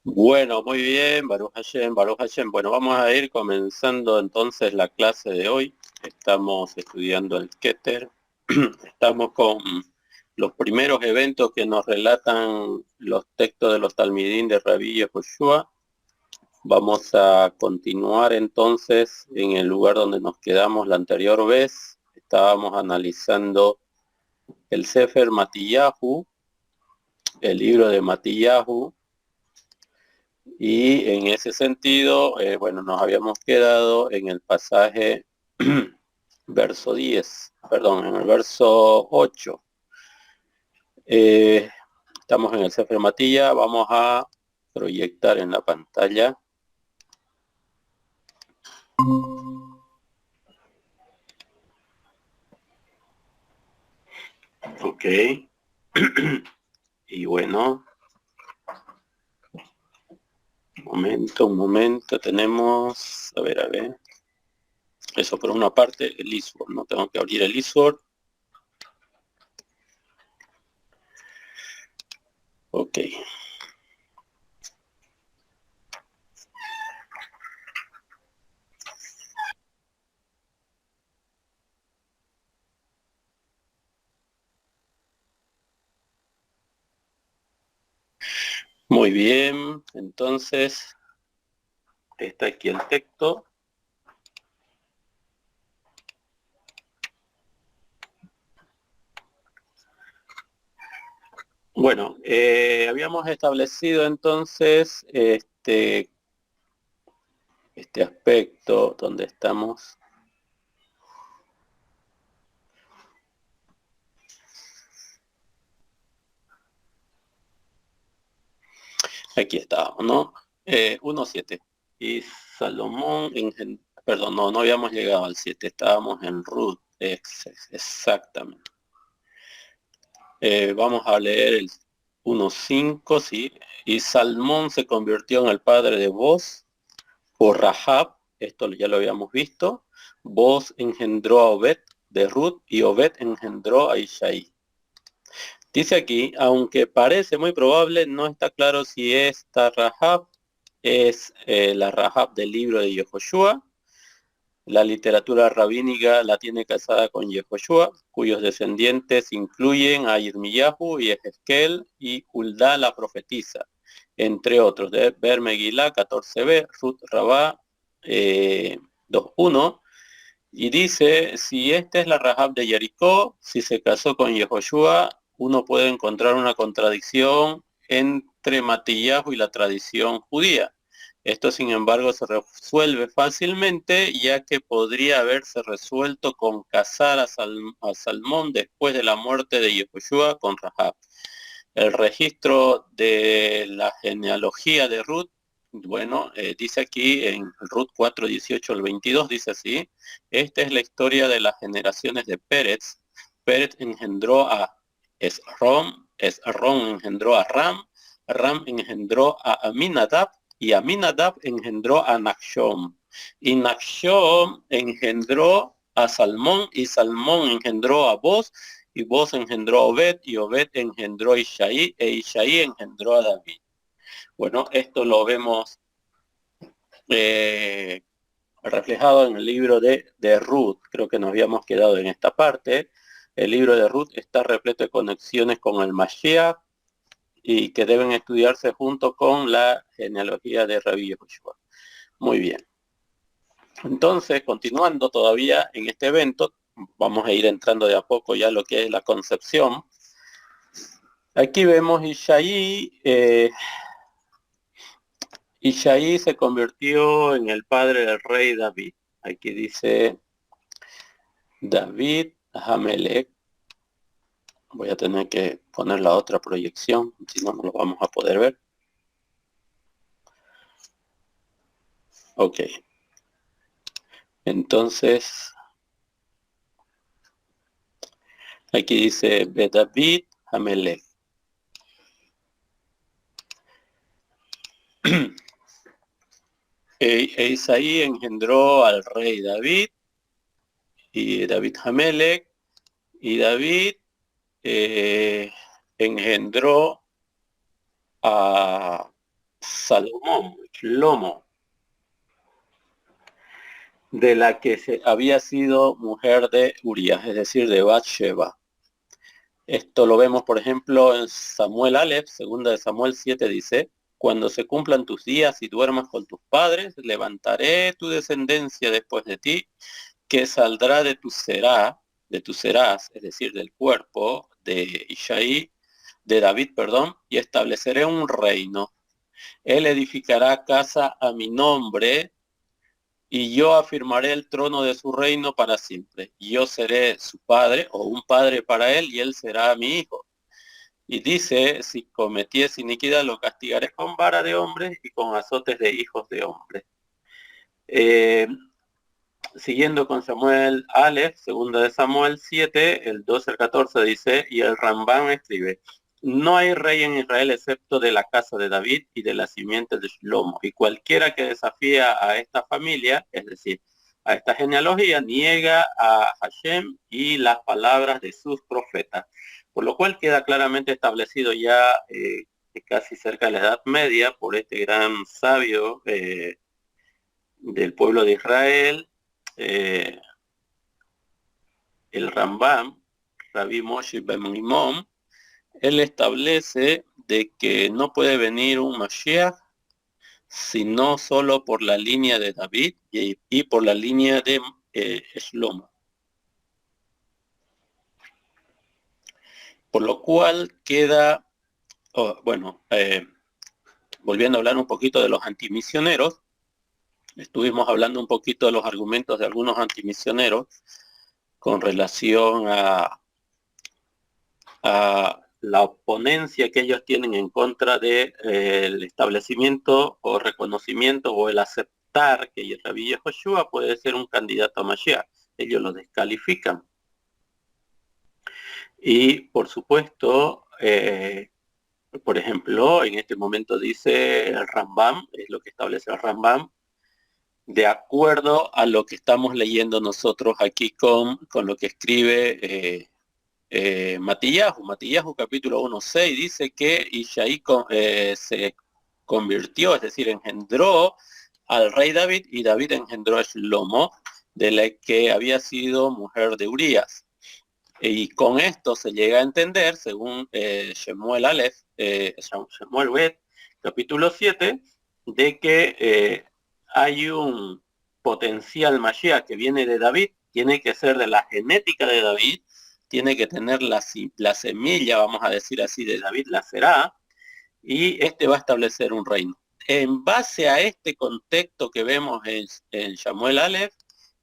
Bueno, muy bien, Baruch Hashem, Baruch Hashem. Bueno, vamos a ir comenzando entonces la clase de hoy. Estamos estudiando el Keter. Estamos con los primeros eventos que nos relatan los textos de los Talmidín de Rabí Yehoshua. Vamos a continuar entonces en el lugar donde nos quedamos la anterior vez. Estábamos analizando el Sefer Matillahu, el libro de Matillahu. Y en ese sentido, bueno, nos habíamos quedado en el pasaje verso 10, perdón, en el verso 8. Estamos en el Sefer Matilla, vamos a proyectar en la pantalla. Ok. Y bueno, un momento, tenemos, a ver. Eso por una parte, el ISWORD, no tengo que abrir el ISWORD. Ok. Muy bien, entonces está aquí el texto. Bueno, habíamos establecido entonces este aspecto donde estamos. Aquí está, ¿no? 1.7. Y Salomón, perdón, no habíamos llegado al 7, estábamos en Ruth, exactamente. Vamos a leer el 1.5, sí. Y Salmón se convirtió en el padre de Boz por Rahab, esto ya lo habíamos visto. Boz engendró a Obed de Ruth y Obed engendró a Isaí. Dice aquí, aunque parece muy probable, no está claro si esta Rahab es la Rahab del libro de Yehoshua. La literatura rabínica la tiene casada con Yehoshua, cuyos descendientes incluyen a Yirmiyahu y Ezequiel y Hulda la profetisa, entre otros, de Ber Megilá 14b, Ruth Rabá 2.1, y dice, si esta es la Rahab de Jericó, si se casó con Yehoshua, uno puede encontrar una contradicción entre Matillahu y la tradición judía. Esto, sin embargo, se resuelve fácilmente, ya que podría haberse resuelto con casar a Salmón después de la muerte de Yehoshua con Rahab. El registro de la genealogía de Ruth, bueno, dice aquí en Ruth 4:18 al 22, dice así, esta es la historia de las generaciones de Pérez. Pérez engendró a Esrom, Esrom engendró a Ram, Ram engendró a Aminadab, y Aminadab engendró a Nachshon. Y Nachshon engendró a Salmón, y Salmón engendró a Boz, y Boz engendró a Obed, y Obed engendró a Isaí, e Isaí engendró a David. Bueno, esto lo vemos eh, reflejado en el libro de Ruth. Creo que nos habíamos quedado en esta parte. El libro de Ruth está repleto de conexiones con el Mashiach y que deben estudiarse junto con la genealogía de Rabí Yehoshua. Muy bien. Entonces, continuando todavía en este evento, vamos a ir entrando de a poco ya a lo que es la concepción. Aquí vemos Isaí se convirtió en el padre del rey David. Aquí dice David Hamelech. Voy a tener que poner la otra proyección, si no, no lo vamos a poder ver. Ok. Entonces, aquí dice David Hamelech. Isaí engendró al rey David y David Hamelech, y David engendró a Salomón, Shlomo, de la que había sido mujer de Urías, es decir, de Bathsheba. Esto lo vemos, por ejemplo, en Samuel Aleph, segunda de Samuel 7, dice: cuando se cumplan tus días y duermas con tus padres, levantaré tu descendencia después de ti, que saldrá de tu serás, es decir, del cuerpo de Isaí, de David, perdón, y estableceré un reino. Él edificará casa a mi nombre, y yo afirmaré el trono de su reino para siempre. Yo seré su padre, o un padre para él, y él será mi hijo. Y dice: si cometiese iniquidad, lo castigaré con vara de hombres y con azotes de hijos de hombres. Siguiendo con Samuel Aleph, segunda de Samuel 7, el 12 al 14 dice: y el Rambam escribe: no hay rey en Israel excepto de la casa de David y de la simiente de Shlomo, y cualquiera que desafía a esta familia, es decir, a esta genealogía, niega a Hashem y las palabras de sus profetas. Por lo cual queda claramente establecido ya casi cerca de la Edad Media por este gran sabio del pueblo de Israel, el Rambam, Rabbi Moshe ben Maimon. Él establece de que no puede venir un Mashiach sino solo por la línea de David y por la línea de Shlomo. Por lo cual queda, volviendo a hablar un poquito de los antimisioneros, estuvimos hablando un poquito de los argumentos de algunos antimisioneros con relación a la oponencia que ellos tienen en contra de el establecimiento o reconocimiento o el aceptar que Rabbi Yehoshua puede ser un candidato a Mashiach. Ellos lo descalifican. Y por supuesto, por ejemplo, en este momento dice el Rambam, es lo que establece el Rambam, de acuerdo a lo que estamos leyendo nosotros aquí con lo que escribe Matillahu capítulo 1:6 dice que Isaí se convirtió, es decir, engendró al rey David, y David engendró a Shlomo, de la que había sido mujer de Urías. Y con esto se llega a entender, según Shemuel Aleph, Shemuel Bet, capítulo 7, de que hay un potencial Mashiach que viene de David, tiene que ser de la genética de David, tiene que tener la semilla, vamos a decir así, de David, la será, y este va a establecer un reino. En base a este contexto que vemos en Shemuel Aleph,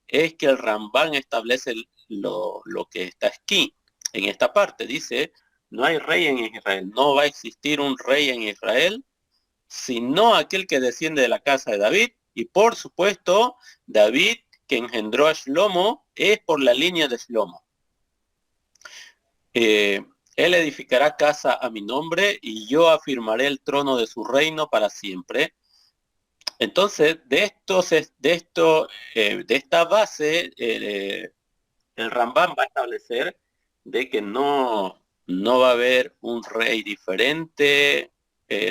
es que el Rambam establece lo que está aquí, en esta parte. Dice: no hay rey en Israel, no va a existir un rey en Israel, sino aquel que desciende de la casa de David, y por supuesto, David, que engendró a Shlomo, es por la línea de Shlomo. Él edificará casa a mi nombre, y yo afirmaré el trono de su reino para siempre. Entonces, de esta base, el Rambam va a establecer de que no va a haber un rey diferente,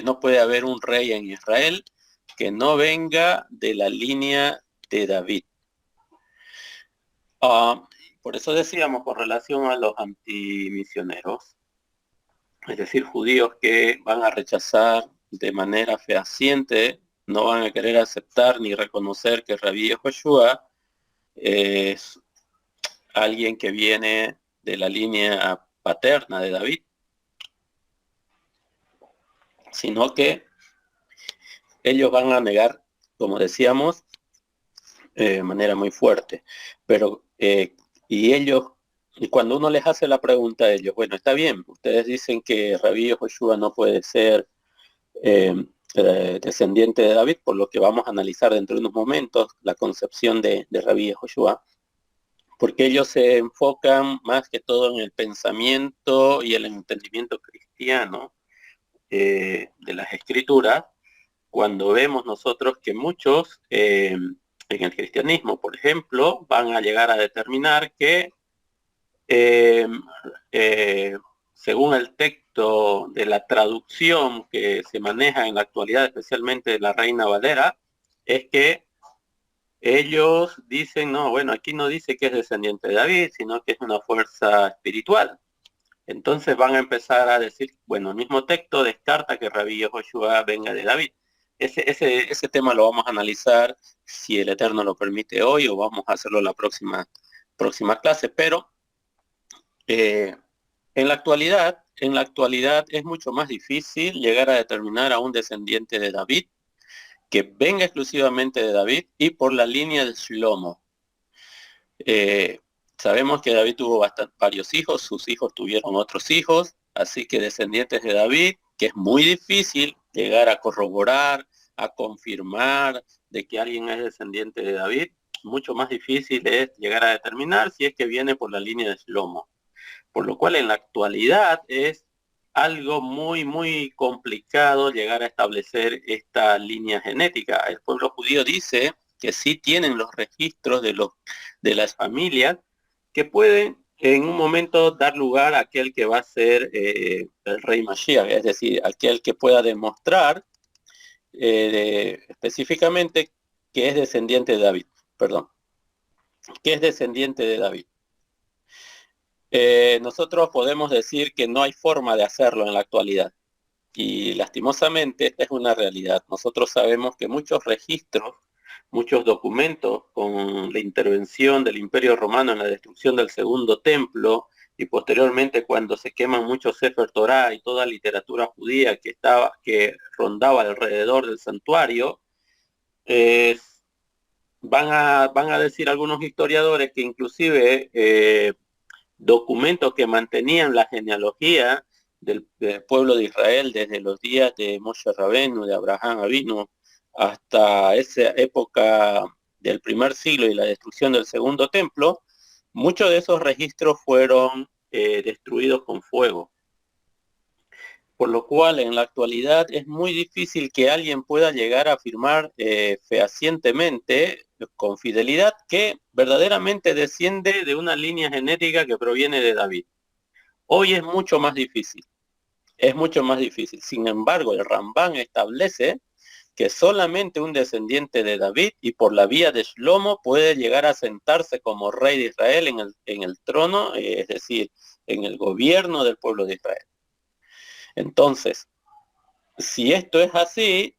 no puede haber un rey en Israel que no venga de la línea de David. Por eso decíamos, con relación a los antimisioneros, es decir, judíos que van a rechazar de manera fehaciente, no van a querer aceptar ni reconocer que Rabbi Yehoshua es alguien que viene de la línea paterna de David, sino que ellos van a negar, como decíamos, de manera muy fuerte. Pero, y ellos, y cuando uno les hace la pregunta a ellos, bueno, está bien, ustedes dicen que Rabbi Yehoshua no puede ser descendiente de David, por lo que vamos a analizar dentro de unos momentos la concepción de Rabbi Yehoshua, porque ellos se enfocan más que todo en el pensamiento y el entendimiento cristiano de las escrituras, cuando vemos nosotros que muchos en el cristianismo, por ejemplo, van a llegar a determinar que según el texto de la traducción que se maneja en la actualidad, especialmente de la Reina Valera, es que ellos dicen, no, bueno, aquí no dice que es descendiente de David, sino que es una fuerza espiritual. Entonces van a empezar a decir, bueno, el mismo texto descarta que Rabí Yehoshua venga de David. Ese tema lo vamos a analizar, si el Eterno lo permite hoy, o vamos a hacerlo la próxima clase, pero eh, en la actualidad es mucho más difícil llegar a determinar a un descendiente de David que venga exclusivamente de David y por la línea de Shlomo. Eh, Sabemos que David tuvo varios hijos, sus hijos tuvieron otros hijos, así que descendientes de David, que es muy difícil llegar a corroborar, a confirmar de que alguien es descendiente de David, mucho más difícil es llegar a determinar si es que viene por la línea de Shlomo. Por lo cual en la actualidad es algo muy, muy complicado llegar a establecer esta línea genética. El pueblo judío dice que sí tienen los registros de las familias que pueden en un momento dar lugar a aquel que va a ser el rey Mashiach, es decir, aquel que pueda demostrar específicamente que es descendiente de David, perdón, que es descendiente de David. Nosotros podemos decir que no hay forma de hacerlo en la actualidad y lastimosamente esta es una realidad. Nosotros sabemos que muchos registros, muchos documentos con la intervención del Imperio Romano en la destrucción del Segundo Templo y posteriormente cuando se queman muchos Sefer Torah y toda literatura judía que rondaba alrededor del santuario, van a decir algunos historiadores que inclusive documentos que mantenían la genealogía del pueblo de Israel desde los días de Moshe Rabenu, de Abraham Avinu, hasta esa época del primer siglo y la destrucción del segundo templo, muchos de esos registros fueron destruidos con fuego. Por lo cual en la actualidad es muy difícil que alguien pueda llegar a afirmar fehacientemente, con fidelidad, que verdaderamente desciende de una línea genética que proviene de David. Hoy es mucho más difícil. Sin embargo, el Rambán establece que solamente un descendiente de David y por la vía de Shlomo puede llegar a sentarse como rey de Israel en el trono, es decir, en el gobierno del pueblo de Israel. Entonces, si esto es así,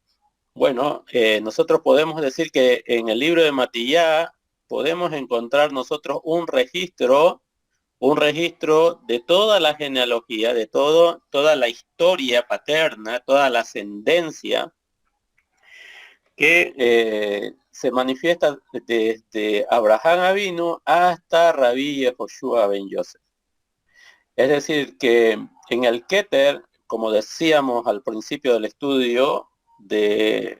bueno, nosotros podemos decir que en el libro de Matillá podemos encontrar nosotros un registro de toda la genealogía, de toda la historia paterna, toda la ascendencia que se manifiesta desde Abraham Avinu hasta Rabí Yehoshua ben Yosef. Es decir, que en el Keter, como decíamos al principio del estudio de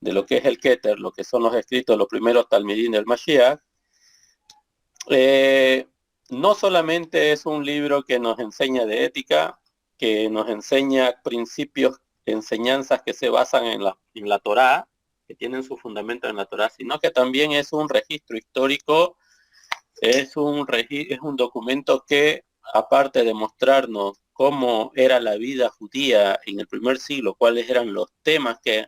lo que es el Keter, lo que son los escritos, los primeros Talmidim del Mashiach, no solamente es un libro que nos enseña de ética, que nos enseña principios, enseñanzas que se basan en la Torá, que tienen su fundamento en la Torá, sino que también es un registro histórico, es un documento que, aparte de mostrarnos cómo era la vida judía en el primer siglo, cuáles eran los temas que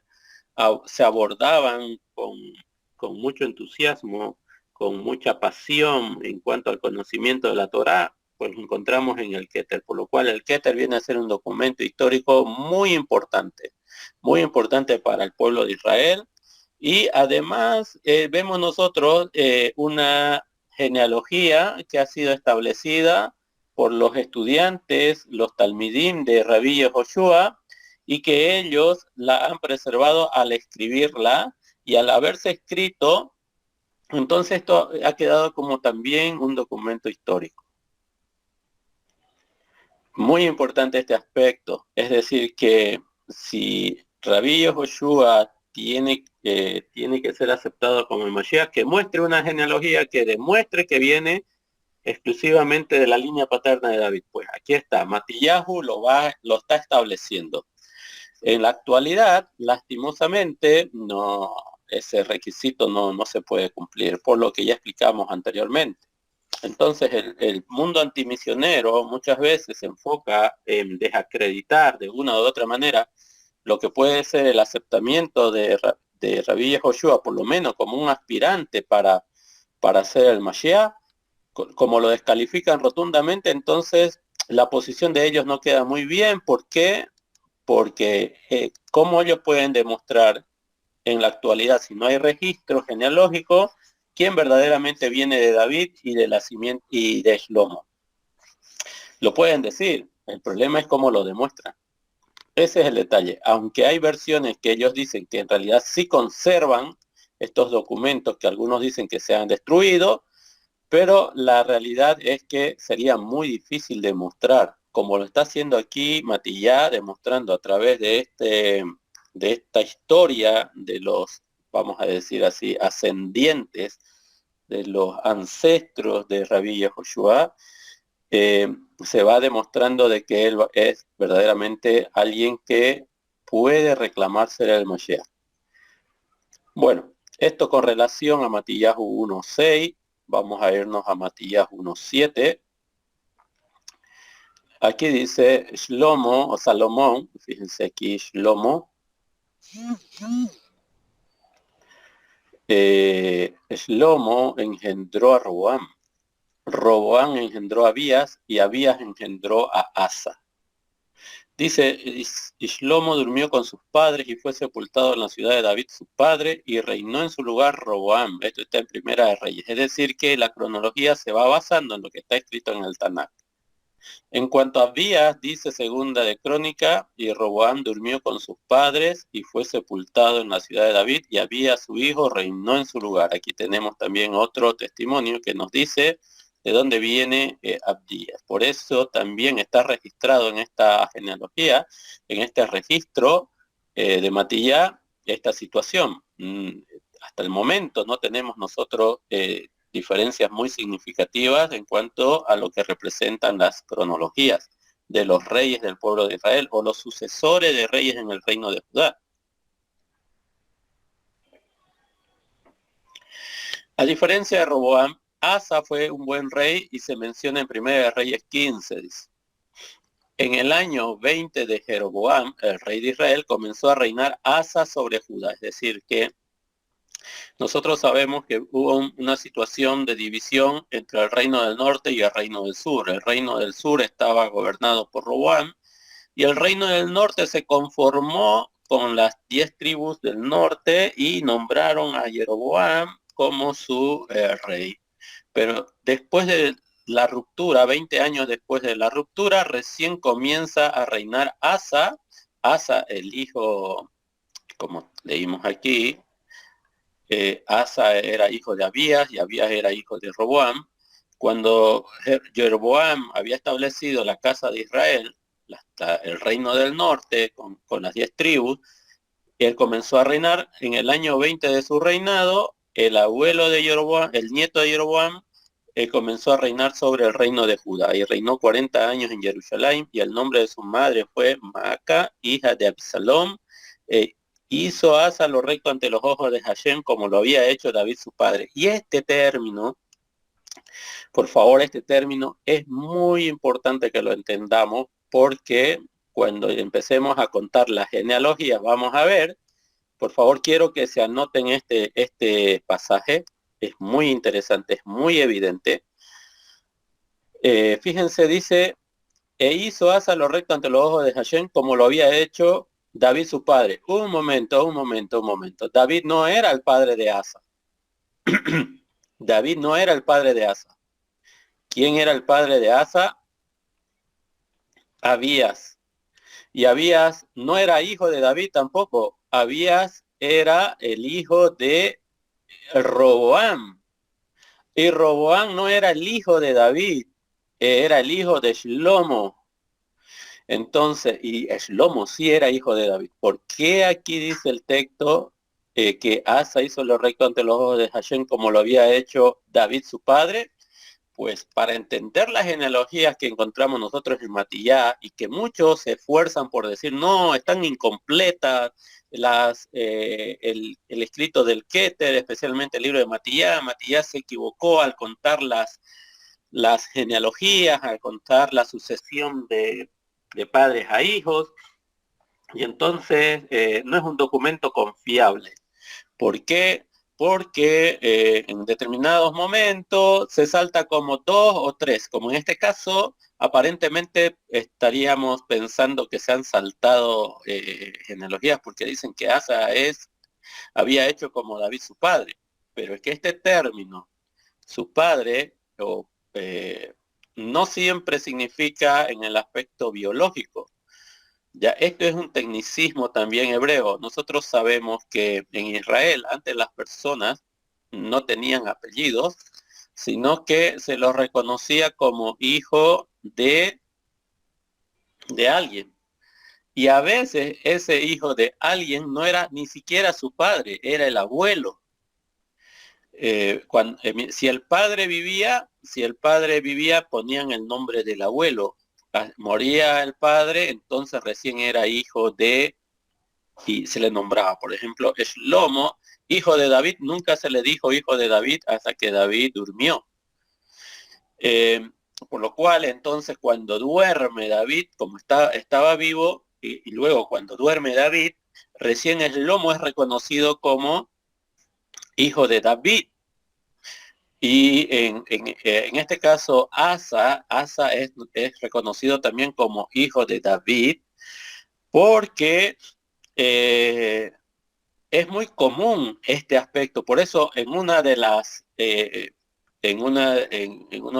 se abordaban con mucho entusiasmo, con mucha pasión en cuanto al conocimiento de la Torá, pues lo encontramos en el Keter, por lo cual el Keter viene a ser un documento histórico muy importante para el pueblo de Israel, y además vemos nosotros una genealogía que ha sido establecida por los estudiantes, los talmidim de Rabí Yehoshua, y que ellos la han preservado al escribirla y al haberse escrito, entonces esto ha quedado como también un documento histórico. Muy importante este aspecto, es decir que si Rabí Yehoshua tiene que ser aceptado como el Mashiach, que muestre una genealogía que demuestre que viene exclusivamente de la línea paterna de David. Pues aquí está, Matillahu lo está estableciendo. En la actualidad, lastimosamente, ese requisito no se puede cumplir, por lo que ya explicamos anteriormente. Entonces el mundo antimisionero muchas veces se enfoca en desacreditar de una u otra manera lo que puede ser el aceptamiento de Rabbi Yehoshua, por lo menos como un aspirante para ser el Mashiach. Como lo descalifican rotundamente, entonces la posición de ellos no queda muy bien. ¿Por qué? Porque ¿cómo ellos pueden demostrar en la actualidad, si no hay registro genealógico, quién verdaderamente viene de David y de la simiente y de Shlomo? Lo pueden decir, el problema es cómo lo demuestran. Ese es el detalle. Aunque hay versiones que ellos dicen que en realidad sí conservan estos documentos que algunos dicen que se han destruido, pero la realidad es que sería muy difícil demostrar, como lo está haciendo aquí Matillá, demostrando a través de esta historia de los, vamos a decir así, ascendientes, de los ancestros de Rabí Yehoshua. Se va demostrando de que él es verdaderamente alguien que puede reclamar ser el Mashiach. Bueno, esto con relación a Matillahu 1.6, vamos a irnos a Matillahu 1.7. Aquí dice Shlomo o Salomón, fíjense aquí Shlomo. Shlomo engendró a Roboam. Roboam engendró a Abías y Abías engendró a Asa. Dice, y Shlomo durmió con sus padres y fue sepultado en la ciudad de David, su padre, y reinó en su lugar Roboam. Esto está en Primera de Reyes. Es decir, que la cronología se va basando en lo que está escrito en el Tanakh. En cuanto a Abías, dice Segunda de Crónica, y Roboam durmió con sus padres y fue sepultado en la ciudad de David, y Abías, su hijo, reinó en su lugar. Aquí tenemos también otro testimonio que nos dice de dónde viene Abdías. Por eso también está registrado en esta genealogía, en este registro de Matillá, esta situación. Hasta el momento no tenemos nosotros diferencias muy significativas en cuanto a lo que representan las cronologías de los reyes del pueblo de Israel o los sucesores de reyes en el reino de Judá. A diferencia de Roboam, Asa fue un buen rey y se menciona en Primera de Reyes 15, dice. En el año 20 de Jeroboam, el rey de Israel, comenzó a reinar Asa sobre Judá, es decir, que nosotros sabemos que hubo una situación de división entre el reino del norte y el reino del sur. El reino del sur estaba gobernado por Roboam y el reino del norte se conformó con las 10 tribus del norte y nombraron a Jeroboam como su rey. Pero después de la ruptura, 20 años después de la ruptura, recién comienza a reinar Asa. Asa, el hijo, como leímos aquí, Asa era hijo de Abías y Abías era hijo de Roboam. Cuando Jeroboam había establecido la casa de Israel, el reino del norte, con las 10 tribus, él comenzó a reinar. En el año 20 de su reinado, el abuelo de Jeroboam, el nieto de Jeroboam, comenzó a reinar sobre el reino de Judá y reinó 40 años en Jerusalén, y el nombre de su madre fue Maaca, hija de Absalom. Hizo Asa lo recto ante los ojos de Hashem, como lo había hecho David su padre. Y este término, por favor, este término es muy importante que lo entendamos, porque cuando empecemos a contar la genealogía vamos a ver. Por favor, quiero que se anoten este pasaje. Es muy interesante, es muy evidente. Fíjense, dice, e hizo Asa lo recto ante los ojos de Hashem, como lo había hecho David su padre. Un momento. David no era el padre de Asa. David no era el padre de Asa. ¿Quién era el padre de Asa? Abías. Y Abías no era hijo de David tampoco. Abías era el hijo de Roboam. Y Roboam no era el hijo de David, era el hijo de Shlomo. Entonces, y Shlomo sí era hijo de David. ¿Por qué aquí dice el texto que Asa hizo lo recto ante los ojos de Hashem como lo había hecho David su padre? Pues para entender las genealogías que encontramos nosotros en Matillá, y que muchos se esfuerzan por decir, no, están incompletas el escrito del Keter, especialmente el libro de Matillá. Matillá se equivocó al contar las genealogías, a contar la sucesión de padres a hijos, y entonces no es un documento confiable. ¿Por qué? Porque en determinados momentos se salta como 2 o 3, como en este caso, aparentemente estaríamos pensando que se han saltado genealogías porque dicen que Asa había hecho como David su padre, pero es que este término, su padre, no siempre significa en el aspecto biológico. Ya, esto es un tecnicismo también hebreo. Nosotros sabemos que en Israel antes las personas no tenían apellidos, sino que se los reconocía como hijo de alguien. Y a veces ese hijo de alguien no era ni siquiera su padre, era el abuelo. Si el padre vivía, ponían el nombre del abuelo. Moría el padre, entonces recién era hijo de, y se le nombraba. Por ejemplo, Shlomo, hijo de David, nunca se le dijo hijo de David hasta que David durmió. Eh, por lo cual, entonces, cuando duerme David, como estaba vivo, y luego cuando duerme David, recién Shlomo es reconocido como hijo de David. Y en este caso, Asa es reconocido también como hijo de David, porque eh, es muy común este aspecto. Por eso, en uno de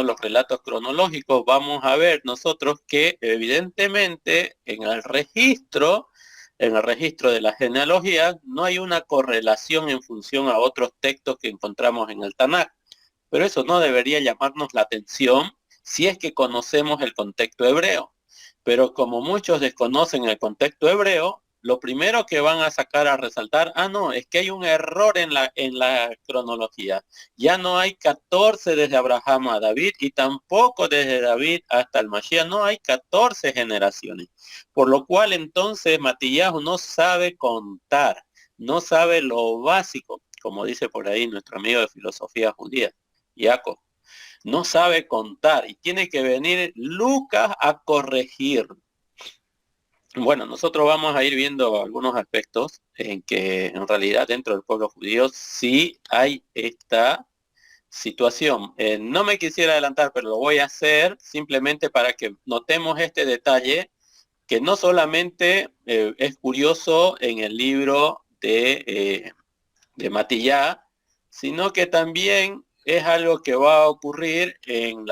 los relatos cronológicos, vamos a ver nosotros que evidentemente en el registro de la genealogía, no hay una correlación en función a otros textos que encontramos en el Tanakh. Pero eso no debería llamarnos la atención si es que conocemos el contexto hebreo. Pero como muchos desconocen el contexto hebreo, lo primero que van a sacar a resaltar, no, es que hay un error en la cronología. Ya no hay 14 desde Abraham a David y tampoco desde David hasta el Mashiach, no hay 14 generaciones. Por lo cual entonces Matillahu no sabe contar, no sabe lo básico, como dice por ahí nuestro amigo de filosofía judía, Jacob. No sabe contar y tiene que venir Lucas a corregir. Bueno, nosotros vamos a ir viendo algunos aspectos en que en realidad dentro del pueblo judío sí hay esta situación. No me quisiera adelantar, pero lo voy a hacer simplemente para que notemos este detalle que no solamente es curioso en el libro de Matillá, sino que también es algo que va a ocurrir en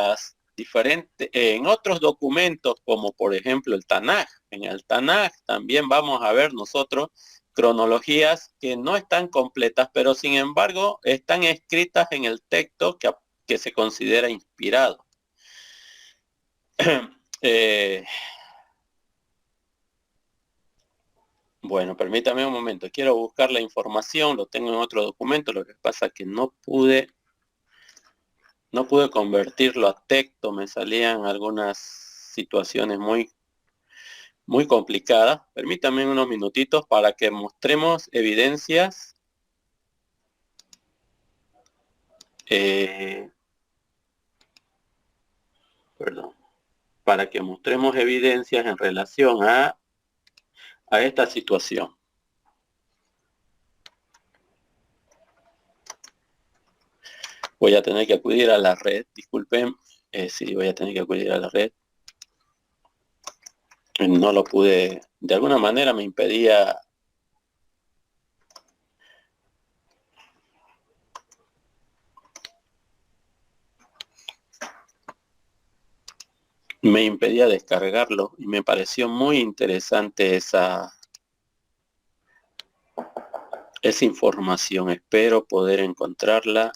otros documentos, como por ejemplo el Tanaj. En el Tanaj también vamos a ver nosotros cronologías que no están completas, pero sin embargo están escritas en el texto que se considera inspirado. eh, bueno, permítame un momento. Quiero buscar la información, lo tengo en otro documento, lo que pasa es que no pude convertirlo a texto, me salían algunas situaciones muy, muy complicadas. Permítame unos minutitos para que mostremos evidencias. eh, Perdón, para que mostremos evidencias en relación a esta situación. Voy a tener que acudir a la red, disculpen, sí, voy a tener que acudir a la red. No lo pude, de alguna manera me impedía descargarlo y me pareció muy interesante esa información. Espero poder encontrarla.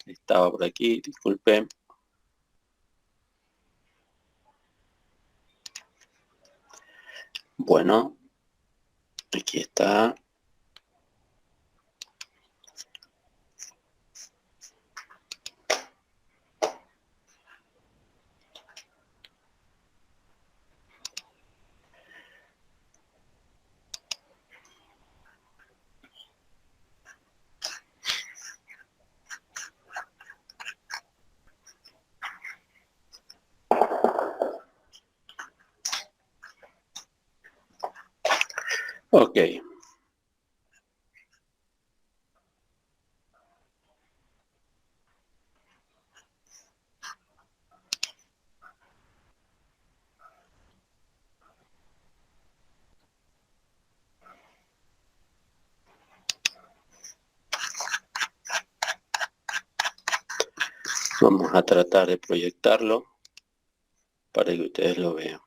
Estaba por aquí, disculpen. Bueno, aquí está. Ok. Vamos a tratar de proyectarlo para que ustedes lo vean.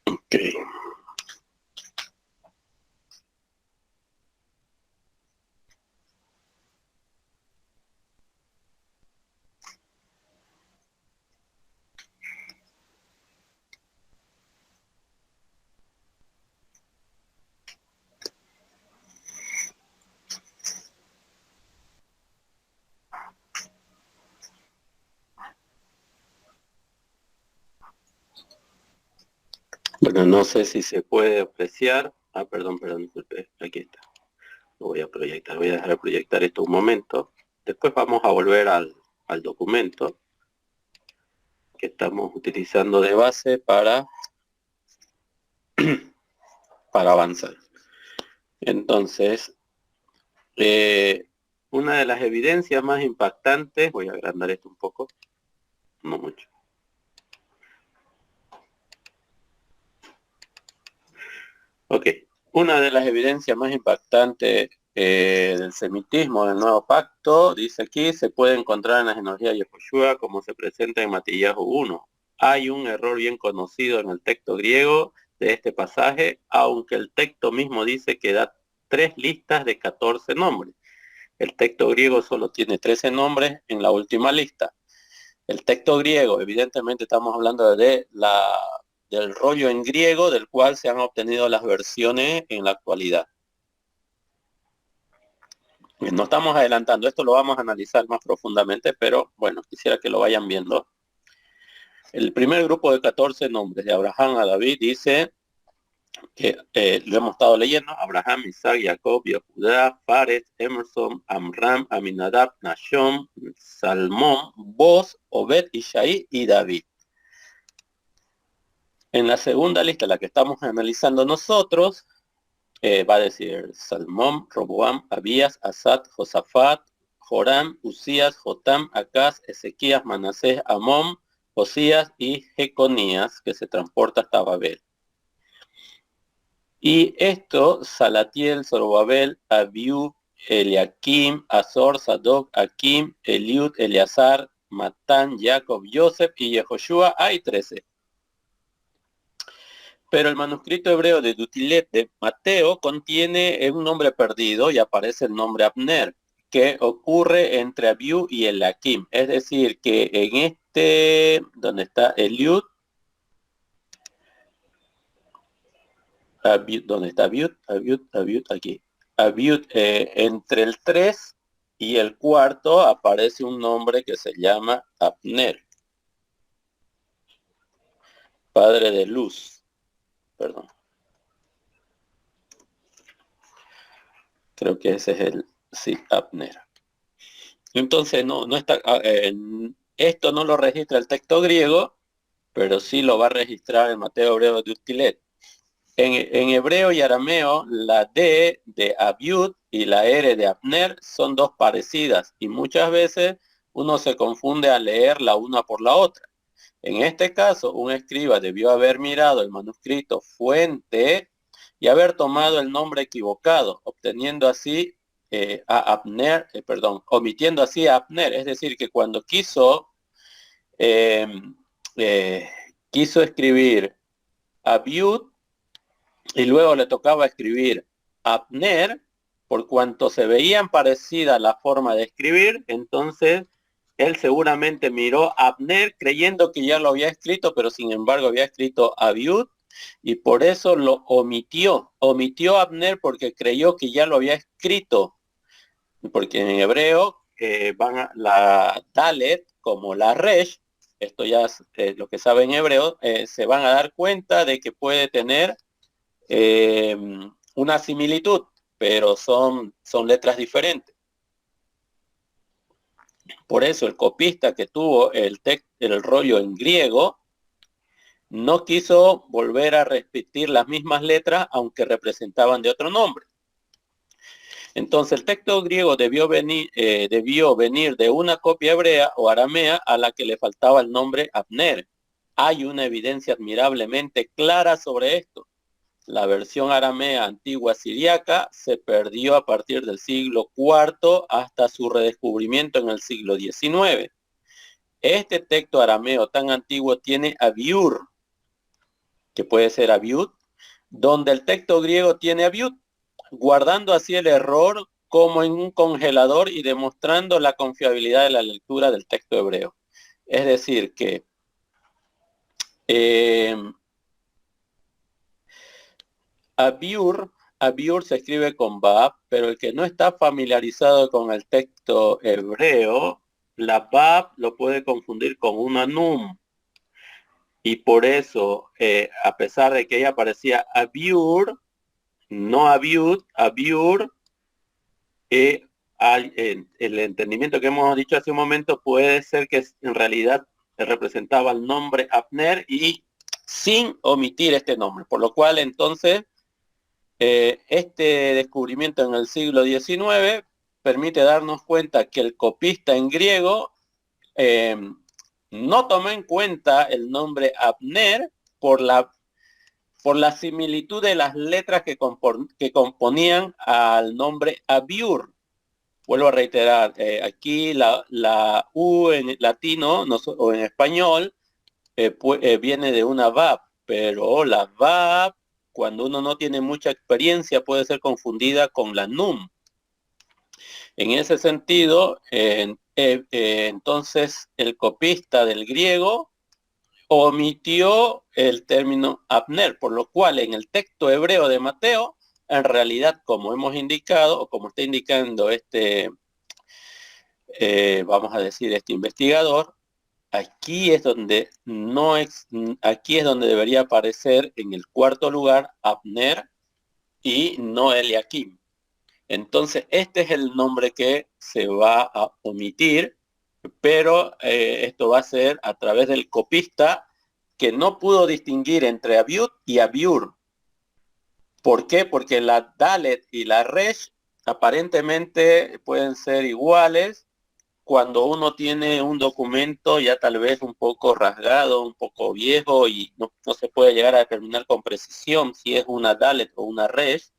Ok. Bueno, no sé si se puede apreciar. Ah, perdón, disculpe. Aquí está. Lo voy a proyectar. Voy a dejar de proyectar esto un momento. Después vamos a volver al documento que estamos utilizando de base para avanzar. Entonces, una de las evidencias más impactantes, voy a agrandar esto un poco, no mucho. Ok, una de las evidencias más impactantes del semitismo del nuevo pacto, dice aquí, se puede encontrar en la genealogía de Yehoshua como se presenta en Matillahu 1. Hay un error bien conocido en el texto griego de este pasaje, aunque el texto mismo dice que da 3 listas de 14 nombres. El texto griego solo tiene 13 nombres en la última lista. El texto griego, evidentemente estamos hablando del rollo en griego del cual se han obtenido las versiones en la actualidad. No estamos adelantando, esto lo vamos a analizar más profundamente, pero bueno, quisiera que lo vayan viendo. El primer grupo de 14 nombres, de Abraham a David, dice que lo hemos estado leyendo: Abraham, Isaac, Jacob, Yehudá, Fares, Emerson, Amram, Aminadab, Nashon, Salmón, Boz, Obed, Ishaí y David. En la segunda lista, la que estamos analizando nosotros, va a decir Salmón, Roboam, Abías, Asad, Josafat, Joram, Usías, Jotam, Acaz, Ezequías, Manasés, Amón, Josías y Jeconías, que se transporta hasta Babel. Y esto, Salatiel, Zorobabel, Abiú, Eliakim, Azor, Sadoc, Akim, Eliud, Eleazar, Matán, Jacob, Joseph y Yehoshua, hay 13. Pero el manuscrito hebreo de Dutilet de Mateo contiene un nombre perdido y aparece el nombre Abner, que ocurre entre Abiú y Eliakim. Es decir, que en este, donde está Eliud, ¿dónde está Abiud? Aquí. Abiud, entre el 3 y el 4 aparece un nombre que se llama Abner, padre de luz. Perdón. Creo que ese es sí, Abner. Entonces, no está, esto no lo registra el texto griego, pero sí lo va a registrar el Mateo hebreo de Utilet. En hebreo y arameo, la D de Abiud y la R de Abner son dos parecidas y muchas veces uno se confunde al leer la una por la otra. En este caso, un escriba debió haber mirado el manuscrito fuente y haber tomado el nombre equivocado, obteniendo así a Abner, omitiendo así a Abner. Es decir, que cuando eh, eh, quiso escribir Abiud, y luego le tocaba escribir Abner, por cuanto se veían parecida la forma de escribir, entonces Él seguramente miró a Abner creyendo que ya lo había escrito, pero sin embargo había escrito Abiud y por eso lo omitió. Omitió a Abner porque creyó que ya lo había escrito, porque en hebreo la Dalet como la Resh, esto ya es lo que sabe en hebreo, se van a dar cuenta de que puede tener eh, una similitud, pero son letras diferentes. Por eso el copista que tuvo el rollo en griego no quiso volver a repetir las mismas letras, aunque representaban de otro nombre. Entonces el texto griego debió venir de una copia hebrea o aramea a la que le faltaba el nombre Abner. Hay una evidencia admirablemente clara sobre esto. La versión aramea antigua siriaca se perdió a partir del siglo IV hasta su redescubrimiento en el siglo XIX. Este texto arameo tan antiguo tiene Abiur, que puede ser Abiud, donde el texto griego tiene Abiud, guardando así el error como en un congelador y demostrando la confiabilidad de la lectura del texto hebreo. Es decir, que eh, Abiur se escribe con Bab, pero el que no está familiarizado con el texto hebreo, la Bab lo puede confundir con una Num. Y por eso, a pesar de que ella parecía Abiur, no Abiud, Abiur, el entendimiento que hemos dicho hace un momento puede ser que en realidad representaba el nombre Abner y sin omitir este nombre, por lo cual entonces este descubrimiento en el siglo XIX permite darnos cuenta que el copista en griego eh, no tomó en cuenta el nombre Abner por la similitud de las letras que componían al nombre Abiur. Vuelvo a reiterar, aquí la U en latino o en español viene de una VAB, pero la VAB, cuando uno no tiene mucha experiencia, puede ser confundida con la NUM. En ese sentido, entonces el copista del griego omitió el término Abner, por lo cual en el texto hebreo de Mateo, en realidad, como hemos indicado, o como está indicando vamos a decir, este investigador, aquí es donde aquí es donde debería aparecer en el cuarto lugar Abner y no Eliakim. Entonces, este es el nombre que se va a omitir, pero esto va a ser a través del copista que no pudo distinguir entre Abiud y Abiur. ¿Por qué? Porque la Dalet y la Resh aparentemente pueden ser iguales cuando uno tiene un documento ya tal vez un poco rasgado, un poco viejo y no se puede llegar a determinar con precisión si es una Dalet o una Resh.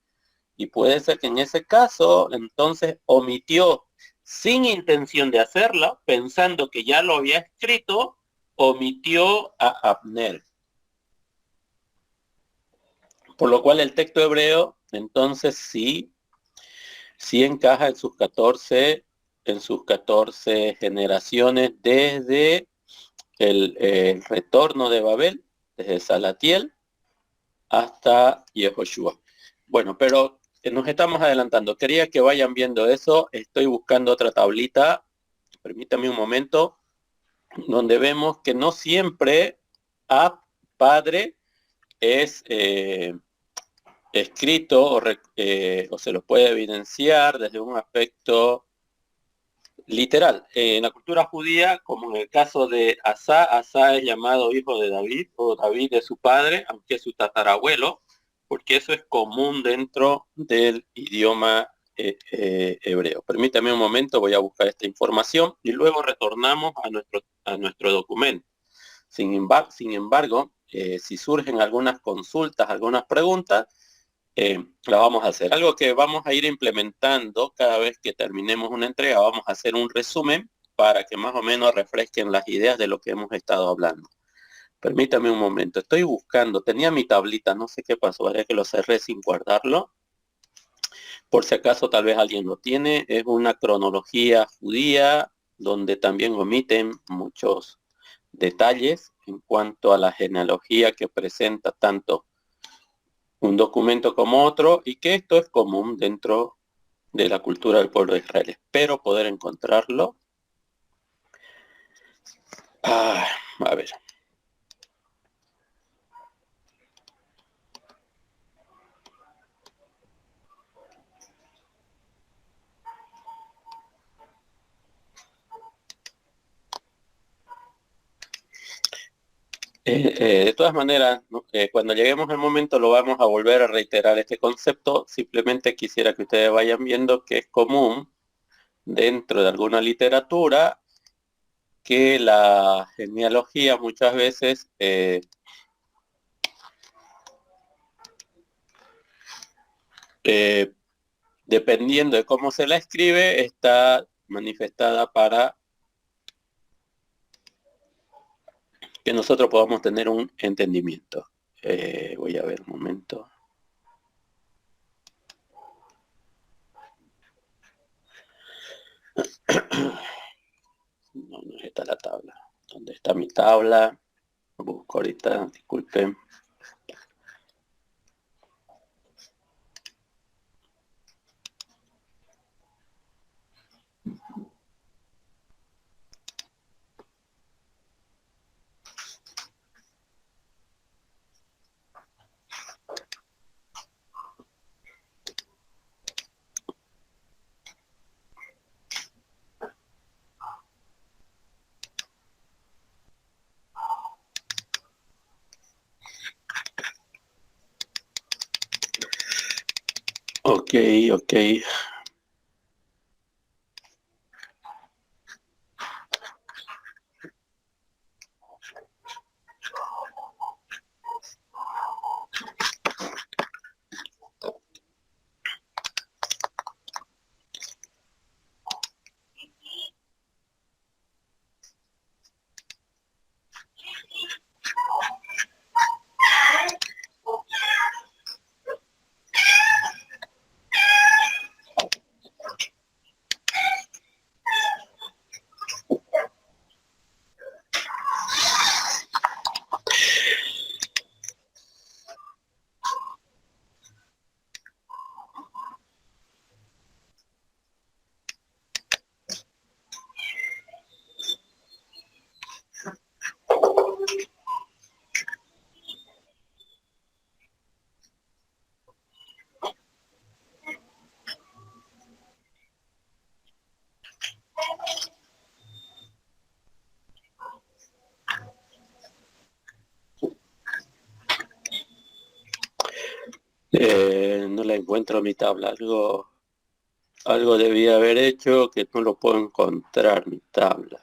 Y puede ser que en ese caso entonces omitió sin intención de hacerlo, pensando que ya lo había escrito, omitió a Abner. Por lo cual el texto hebreo entonces sí encaja en sus 14 generaciones desde el retorno de Babel, desde Salatiel hasta Yehoshua. Bueno, pero nos estamos adelantando. Quería que vayan viendo eso. Estoy buscando otra tablita. Permítame un momento, donde vemos que no siempre a padre es escrito o se lo puede evidenciar desde un aspecto literal. En la cultura judía, como en el caso de Asa es llamado hijo de David o David de su padre, aunque es su tatarabuelo, porque eso es común dentro del idioma hebreo. Permítame un momento, voy a buscar esta información y luego retornamos a nuestro documento. Sin embargo, si surgen algunas consultas, algunas preguntas, la vamos a hacer. Algo que vamos a ir implementando cada vez que terminemos una entrega, vamos a hacer un resumen para que más o menos refresquen las ideas de lo que hemos estado hablando. Permítame un momento, estoy buscando, tenía mi tablita, no sé qué pasó, haré que lo cerré sin guardarlo. Por si acaso tal vez alguien lo tiene, es una cronología judía donde también omiten muchos detalles en cuanto a la genealogía que presenta tanto un documento como otro, y que esto es común dentro de la cultura del pueblo de Israel. Espero poder encontrarlo. A ver. De todas maneras, ¿no? Cuando lleguemos al momento lo vamos a volver a reiterar este concepto. Simplemente quisiera que ustedes vayan viendo que es común dentro de alguna literatura que la genealogía muchas veces dependiendo de cómo se la escribe, está manifestada para que nosotros podamos tener un entendimiento. Voy a ver un momento. No, no está la tabla. ¿Dónde está mi tabla? Lo busco ahorita, disculpen. Ok, ok. No la encuentro en mi tabla. Algo debía haber hecho que no lo puedo encontrar mi tabla.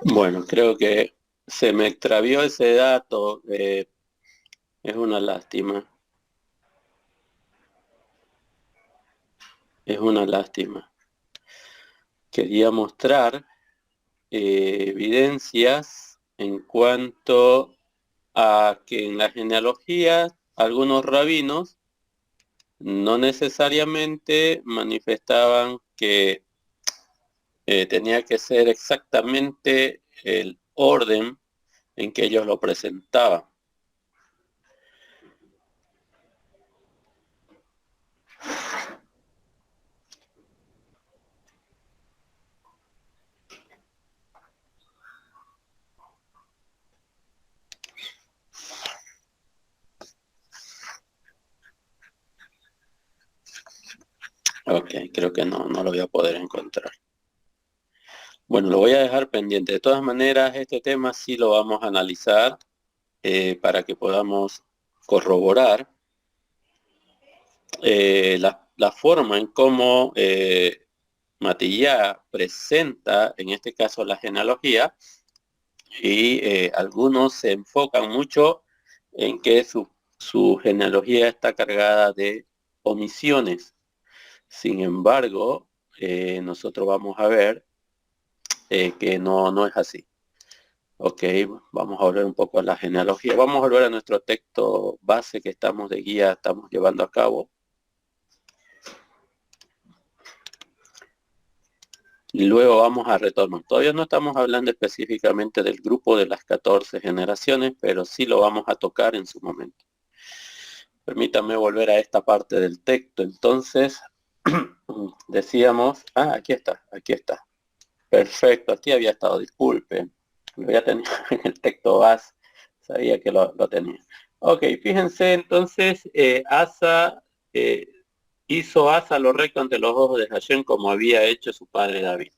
Bueno, creo que se me extravió ese dato. Es una lástima. Es una lástima. Quería mostrar evidencias en cuanto a que en la genealogía algunos rabinos no necesariamente manifestaban que tenía que ser exactamente el orden en que ellos lo presentaban. Ok, creo que no lo voy a poder encontrar. Bueno, lo voy a dejar pendiente. De todas maneras, este tema sí lo vamos a analizar para que podamos corroborar la forma en cómo Matillá presenta, en este caso, la genealogía, y algunos se enfocan mucho en que su genealogía está cargada de omisiones. Sin embargo, nosotros vamos a ver que no es así. Ok, vamos a volver un poco a la genealogía. Vamos a volver a nuestro texto base que estamos de guía, estamos llevando a cabo. Y luego vamos a retornar. Todavía no estamos hablando específicamente del grupo de las 14 generaciones, pero sí lo vamos a tocar en su momento. Permítanme volver a esta parte del texto. Entonces, decíamos, aquí está. Perfecto, aquí había estado, disculpen. Lo había tenido en el texto base, sabía que lo tenía. Ok, fíjense entonces, hizo Asa lo recto ante los ojos de Hashem como había hecho su padre David.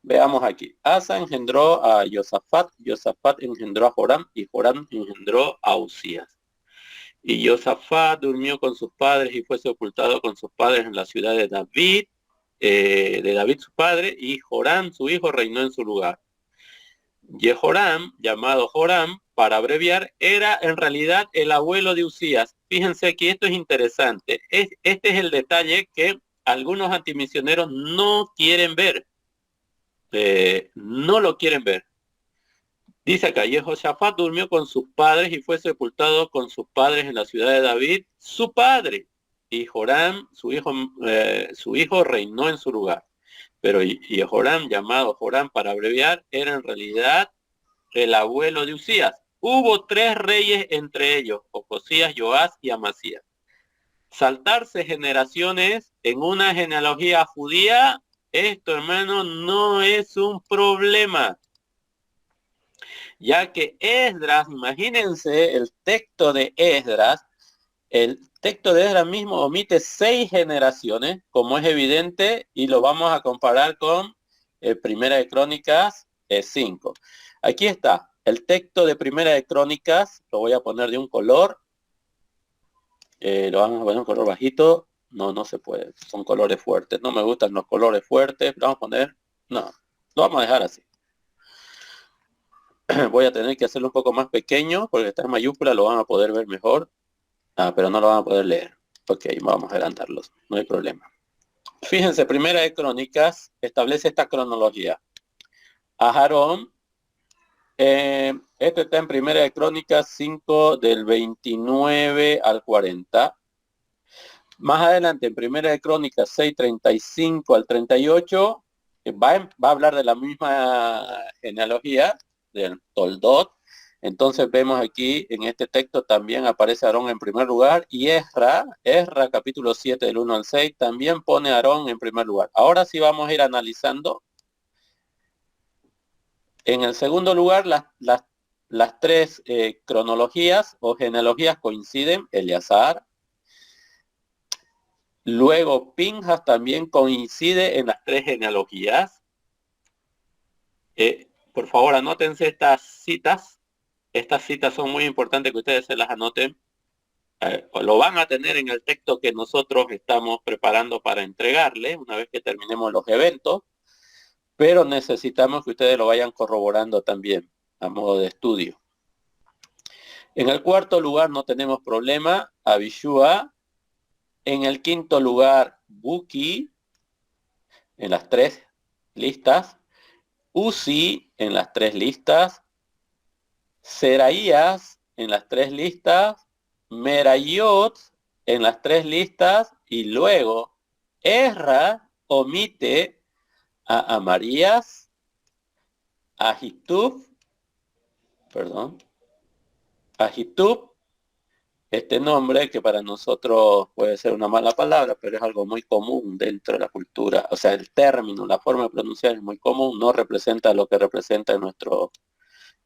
Veamos aquí. Asa engendró a Josafat, Josafat engendró a Joram y Joram engendró a Usías. Y Josafat durmió con sus padres y fue sepultado con sus padres en la ciudad de David su padre, y Joram su hijo reinó en su lugar. Jehoram, llamado Joram, para abreviar, era en realidad el abuelo de Usías. Fíjense aquí, esto es interesante. Este es el detalle que algunos antimisioneros no quieren ver. No lo quieren ver. Dice acá, Jehoshafat durmió con sus padres y fue sepultado con sus padres en la ciudad de David, su padre. Y Joram, su hijo reinó en su lugar. Pero Jehoram, llamado Joram para abreviar, era en realidad el abuelo de Usías. Hubo 3 reyes entre ellos, Ocosías, Joás y Amasías. Saltarse generaciones en una genealogía judía, esto, hermano, no es un problema. Ya que Esdras, imagínense el texto de Esdras mismo omite 6 generaciones, como es evidente, y lo vamos a comparar con Primera de Crónicas 5. Aquí está, el texto de Primera de Crónicas, lo voy a poner de un color, lo vamos a poner un color bajito, no se puede, son colores fuertes, no me gustan los colores fuertes, lo vamos a poner, no, lo vamos a dejar así. Voy a tener que hacerlo un poco más pequeño, porque está en mayúscula, lo van a poder ver mejor, pero no lo van a poder leer. Ok, vamos a adelantarlos, no hay problema. Fíjense, Primera de Crónicas establece esta cronología. Aharón, esto está en Primera de Crónicas 5 del 29 al 40. Más adelante, en Primera de Crónicas 6, 35 al 38, va a hablar de la misma genealogía del Toldot. Entonces vemos aquí en este texto también aparece Aarón en primer lugar, y Esra capítulo 7 del 1 al 6 también pone a Aarón en primer lugar. Ahora sí vamos a ir analizando. En el segundo lugar, las 3 cronologías o genealogías coinciden, Eleazar. Luego Pinjas también coincide en las 3 genealogías. Por favor, anótense estas citas. Estas citas son muy importantes que ustedes se las anoten. Lo van a tener en el texto que nosotros estamos preparando para entregarles una vez que terminemos los eventos, pero necesitamos que ustedes lo vayan corroborando también a modo de estudio. En el cuarto lugar no tenemos problema, Abishua. En el quinto lugar, Buki, en las 3 listas. Uzi en las 3 listas. Seraías en las 3 listas. Merayot en las 3 listas, y luego Esra omite a Amarías, a Ahitub, este nombre que para nosotros puede ser una mala palabra, pero es algo muy común dentro de la cultura. O sea, el término, la forma de pronunciar es muy común, no representa lo que representa en nuestro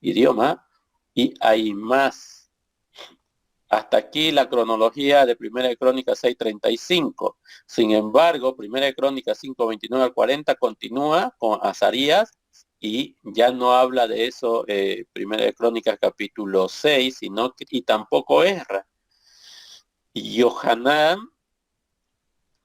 idioma. Y hay más. Hasta aquí la cronología de Primera de Crónicas 6:35. Sin embargo, Primera de Crónicas 5:29 al 40 continúa con Azarías, y ya no habla de eso Primera de Crónicas capítulo 6, y tampoco Esra. Y Johanán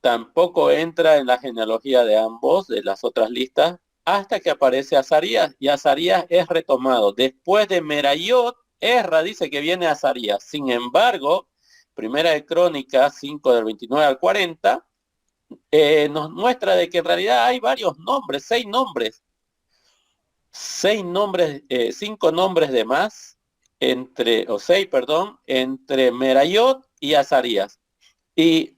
tampoco entra en la genealogía de ambos, de las otras listas, hasta que aparece Azarías, y Azarías es retomado. Después de Merayot, Ezra dice que viene Azarías. Sin embargo, Primera de Crónicas 5 del 29 al 40, nos muestra de que en realidad hay varios nombres, 5 nombres de más, entre Merayot y Azarías. ¿Y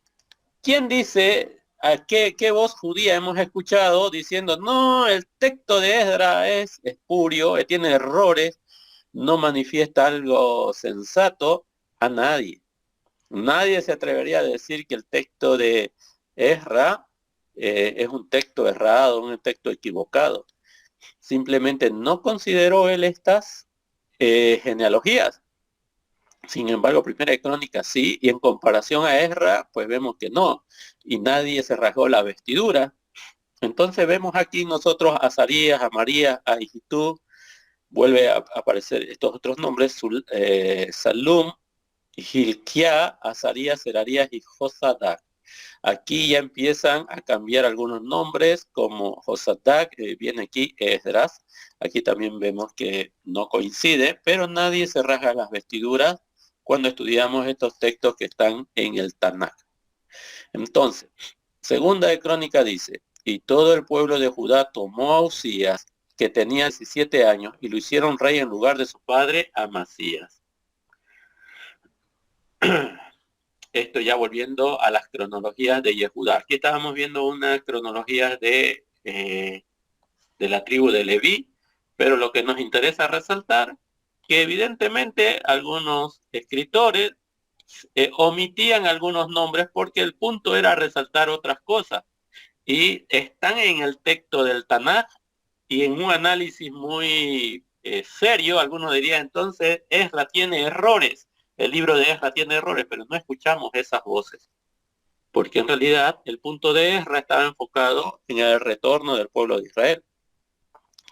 quién dice, qué voz judía hemos escuchado diciendo, no, el texto de Esdra es espurio, tiene errores, no manifiesta algo sensato? A nadie. Nadie se atrevería a decir que el texto de Ezra es un texto errado, un texto equivocado. Simplemente no consideró él estas genealogías. Sin embargo, Primera de Crónicas sí, y en comparación a Ezra, pues vemos que no, y nadie se rasgó la vestidura. Entonces vemos aquí nosotros a Azarías, a María, a Igitú, vuelve a aparecer estos otros nombres, Salum, Hilkiah, Azarías, Serarías y Josadac. Aquí ya empiezan a cambiar algunos nombres, como Josadac, viene aquí Esdras. Aquí también vemos que no coincide, pero nadie se rasga las vestiduras cuando estudiamos estos textos que están en el Tanakh. Entonces, Segunda de Crónica dice, y todo el pueblo de Judá tomó a Usías, que tenía 17 años, y lo hicieron rey en lugar de su padre Amasías. Esto ya volviendo a las cronologías de Yehudá. Aquí estábamos viendo una cronología de la tribu de Leví, pero lo que nos interesa resaltar, que evidentemente algunos escritores omitían algunos nombres porque el punto era resaltar otras cosas. Y están en el texto del Tanaj y en un análisis muy serio, algunos dirían entonces, Ezra tiene errores. El libro de Ezra tiene errores, pero no escuchamos esas voces. Porque en realidad el punto de Ezra estaba enfocado en el retorno del pueblo de Israel,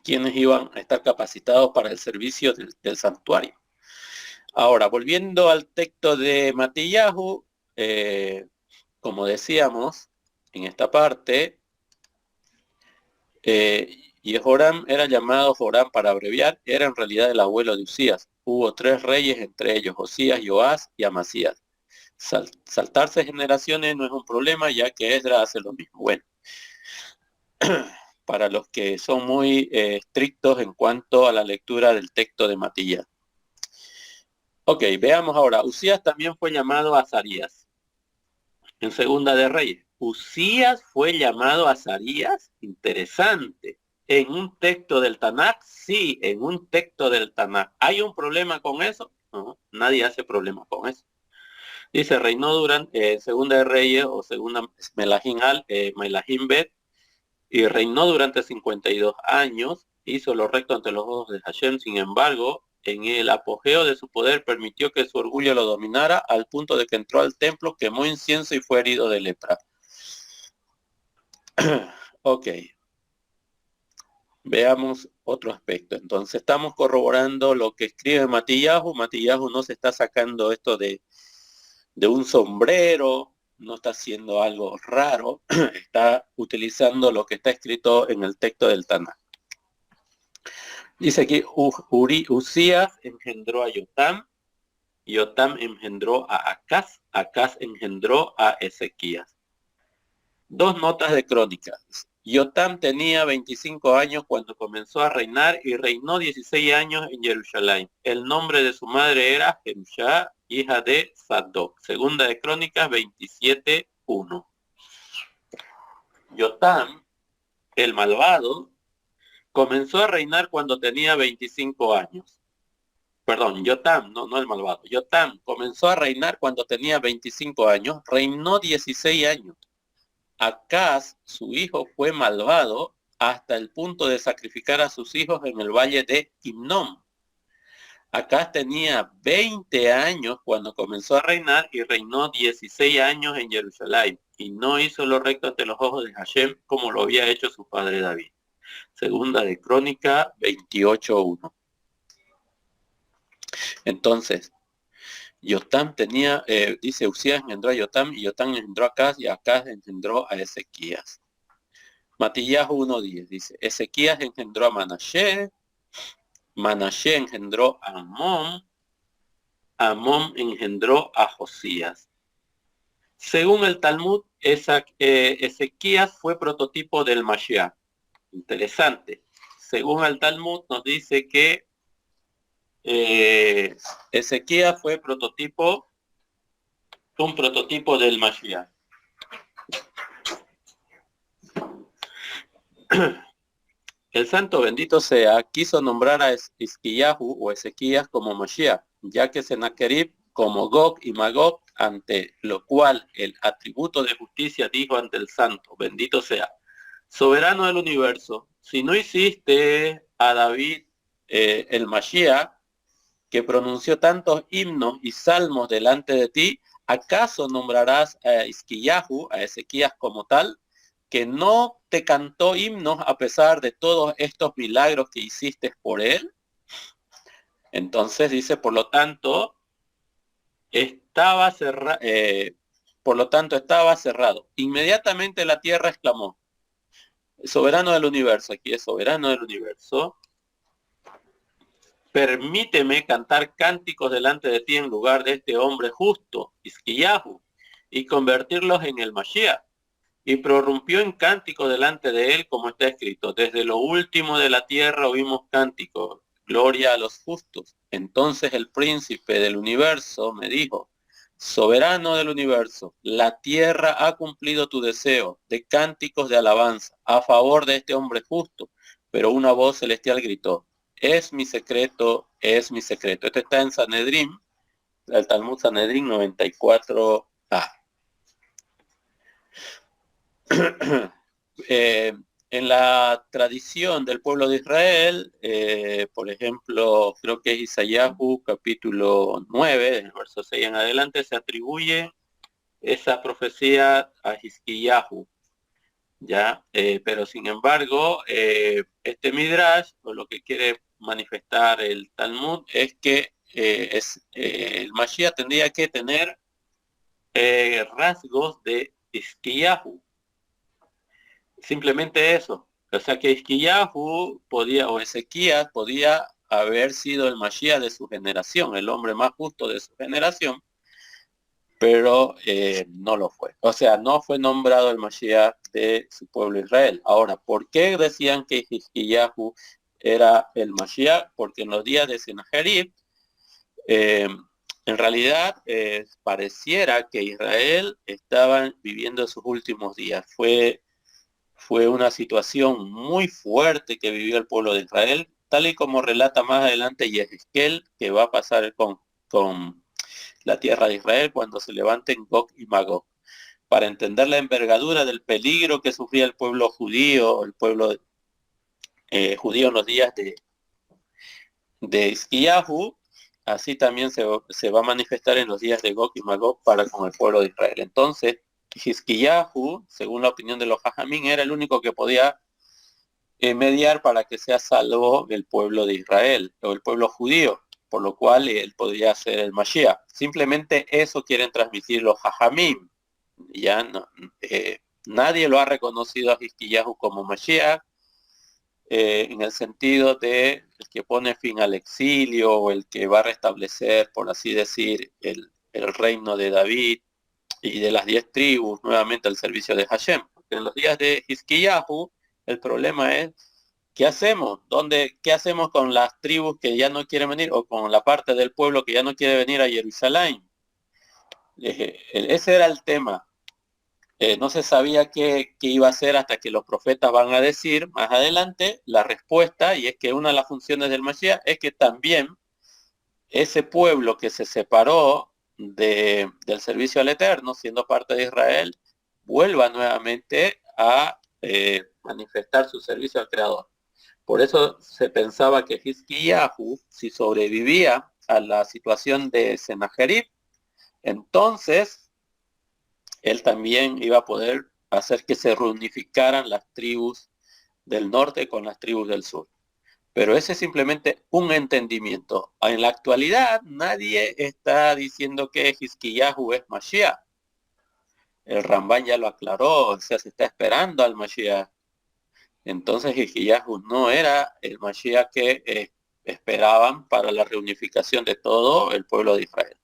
quienes iban a estar capacitados para el servicio del santuario. Ahora, volviendo al texto de Matillahu, como decíamos en esta parte, Jehoram era llamado Joram para abreviar, era en realidad el abuelo de Usías. Hubo 3 reyes, entre ellos Josías, Joás y Amasías. Saltarse generaciones no es un problema, ya que Esdra hace lo mismo. Bueno, para los que son muy estrictos en cuanto a la lectura del texto de Matillahu. Ok, veamos ahora. Usías también fue llamado Azarías. En Segunda de Reyes. Usías fue llamado Azarías. Interesante. En un texto del Tanakh, sí, en un texto del Tanakh. ¿Hay un problema con eso? No, nadie hace problema con eso. Dice, reinó durante Segunda de Reyes o Segunda Melahim Bet, y reinó durante 52 años, hizo lo recto ante los ojos de Hashem. Sin embargo, en el apogeo de su poder permitió que su orgullo lo dominara al punto de que entró al templo, quemó incienso y fue herido de lepra. Ok. Veamos otro aspecto. Entonces estamos corroborando lo que escribe Matillahu. Matillahu no se está sacando esto de un sombrero, no está haciendo algo raro, está utilizando lo que está escrito en el texto del Tanakh. Dice aquí, Usías engendró a Yotam, Yotam engendró a Acaz, Acaz engendró a Ezequías. 2 notas de crónicas. Yotam tenía 25 años cuando comenzó a reinar y reinó 16 años en Jerusalén. El nombre de su madre era Jemshá, hija de Sadoc. Segunda de Crónicas 27:1. Yotam, el malvado, comenzó a reinar cuando tenía 25 años. Perdón, Yotam, no el malvado. Yotam comenzó a reinar cuando tenía 25 años, reinó 16 años. Acaz, su hijo, fue malvado hasta el punto de sacrificar a sus hijos en el valle de Hinnom. Acaz tenía 20 años cuando comenzó a reinar y reinó 16 años en Jerusalén y no hizo lo recto ante los ojos de Hashem como lo había hecho su padre David. Segunda de Crónica 28:1. Entonces, Yotam tenía, dice Usías engendró a Yotam y Yotam engendró a Acaz y Acaz engendró a Ezequías. Matillahu 1:10 dice, Ezequías engendró a Manashe, Manashe engendró a Amón, Amón engendró a Josías. Según el Talmud, Ezequías fue prototipo del Mashiach. Interesante. Según el Talmud nos dice que Ezequías fue un prototipo del Mashiach. El santo bendito sea quiso nombrar a Hizquíyahu o Ezequías como Mashiach, ya que Sennacherib como Gog y Magog, ante lo cual el atributo de justicia dijo ante el santo, bendito sea, soberano del universo, si no hiciste a David el Mashiach, que pronunció tantos himnos y salmos delante de ti, ¿acaso nombrarás a Hizquíyahu, a Ezequías como tal, que no te cantó himnos a pesar de todos estos milagros que hiciste por él? Entonces dice, por lo tanto, estaba cerrado. Inmediatamente la tierra exclamó, soberano del universo, aquí es soberano del universo, permíteme cantar cánticos delante de ti en lugar de este hombre justo, Hizquíyahu, y convertirlos en el Mashiach. Y prorrumpió en cántico delante de él, como está escrito, desde lo último de la tierra oímos cánticos, gloria a los justos. Entonces el príncipe del universo me dijo, soberano del universo, la tierra ha cumplido tu deseo de cánticos de alabanza a favor de este hombre justo. Pero una voz celestial gritó, es mi secreto, es mi secreto. Esto está en Sanedrín, el Talmud Sanedrín 94a. En la tradición del pueblo de Israel, por ejemplo, creo que es Isayahu capítulo 9, del verso 6 en adelante, se atribuye esa profecía a Hizquíyahu, ¿ya? Pero sin embargo, este Midrash, o lo que quiere manifestar el Talmud, es que el Mashiach tendría que tener rasgos de Hizquíyahu. Simplemente eso. O sea que Hizquíyahu podía, o Ezequías podía haber sido el Mashiach de su generación, el hombre más justo de su generación, pero no lo fue. O sea, no fue nombrado el Mashiach de su pueblo Israel. Ahora, ¿por qué decían que Hizquíyahu era el Mashiach? Porque en los días de Sennacherib, en realidad pareciera que Israel estaba viviendo sus últimos días. Fue una situación muy fuerte que vivió el pueblo de Israel, tal y como relata más adelante Yehezkel, que va a pasar con la tierra de Israel cuando se levanten Gog y Magog. Para entender la envergadura del peligro que sufría el pueblo judío, el pueblo judío en los días de Hizquíyahu, así también se va a manifestar en los días de Gog y Magog para con el pueblo de Israel. Entonces, Hizquíyahu, según la opinión de los Jajamín, era el único que podía mediar para que sea salvo el pueblo de Israel o el pueblo judío, por lo cual él podría ser el Mashiach. Simplemente eso quieren transmitir los Jajamín. Ya no, nadie lo ha reconocido a Hizquíyahu como Mashiach, en el sentido de el que pone fin al exilio o el que va a restablecer, por así decir, el reino de David y de las 10 tribus nuevamente al servicio de Hashem. Porque en los días de Hizquíyahu el problema es, ¿qué hacemos? ¿Qué hacemos con las tribus que ya no quieren venir o con la parte del pueblo que ya no quiere venir a Jerusalén? Ese era el tema. No se sabía qué iba a hacer hasta que los profetas van a decir más adelante la respuesta, y es que una de las funciones del Mashiach es que también ese pueblo que se separó del servicio al Eterno, siendo parte de Israel, vuelva nuevamente a manifestar su servicio al Creador. Por eso se pensaba que Hizquíyahu, si sobrevivía a la situación de Sennacherib, entonces él también iba a poder hacer que se reunificaran las tribus del norte con las tribus del sur. Pero ese es simplemente un entendimiento. En la actualidad nadie está diciendo que Hizquíyahu es Mashiach. El Rambán ya lo aclaró, o sea, se está esperando al Mashiach. Entonces Hizquíyahu no era el Mashiach que esperaban para la reunificación de todo el pueblo de Israel.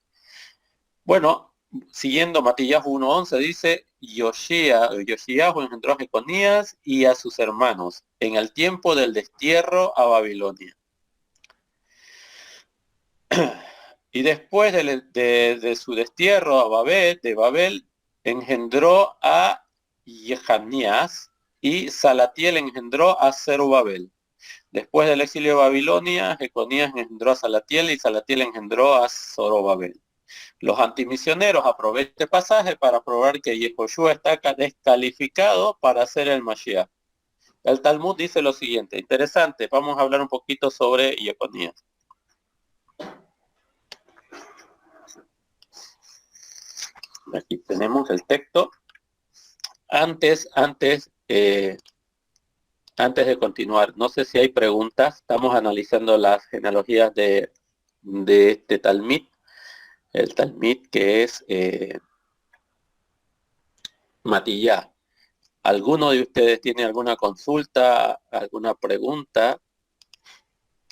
Bueno, siguiendo Matillahu 1:11 dice, Yoshiyahu engendró a Jeconías y a sus hermanos en el tiempo del destierro a Babilonia. Y después de su destierro a de Babel, engendró a Jehanías y Salatiel engendró a Zerubabel. Después del exilio de Babilonia, Jeconías engendró a Salatiel y Salatiel engendró a Zorobabel. Los antimisioneros aprovechan este pasaje para probar que Yehoshua está descalificado para ser el Mashiach. El Talmud dice lo siguiente, interesante, vamos a hablar un poquito sobre Jeconías. Aquí tenemos el texto. Antes de continuar, no sé si hay preguntas. Estamos analizando las genealogías de este Talmud. El Talmud que es Matillá. ¿Alguno de ustedes tiene alguna consulta, alguna pregunta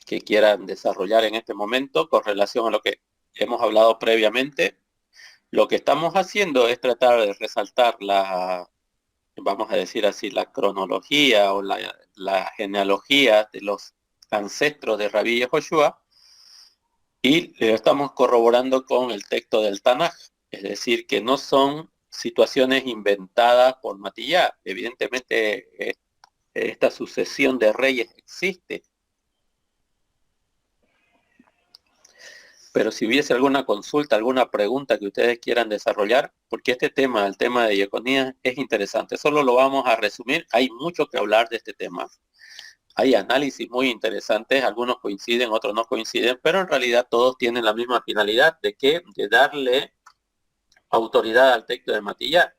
que quieran desarrollar en este momento con relación a lo que hemos hablado previamente? Lo que estamos haciendo es tratar de resaltar vamos a decir así, la cronología o la genealogía de los ancestros de Rabí Yehoshua y lo estamos corroborando con el texto del Tanaj, es decir, que no son situaciones inventadas por Matillá. Evidentemente, esta sucesión de reyes existe. Pero si hubiese alguna consulta, alguna pregunta que ustedes quieran desarrollar, porque este tema, el tema de Jeconías, es interesante. Solo lo vamos a resumir. Hay mucho que hablar de este tema. Hay análisis muy interesantes, algunos coinciden, otros no coinciden, pero en realidad todos tienen la misma finalidad de darle autoridad al texto de Matillá,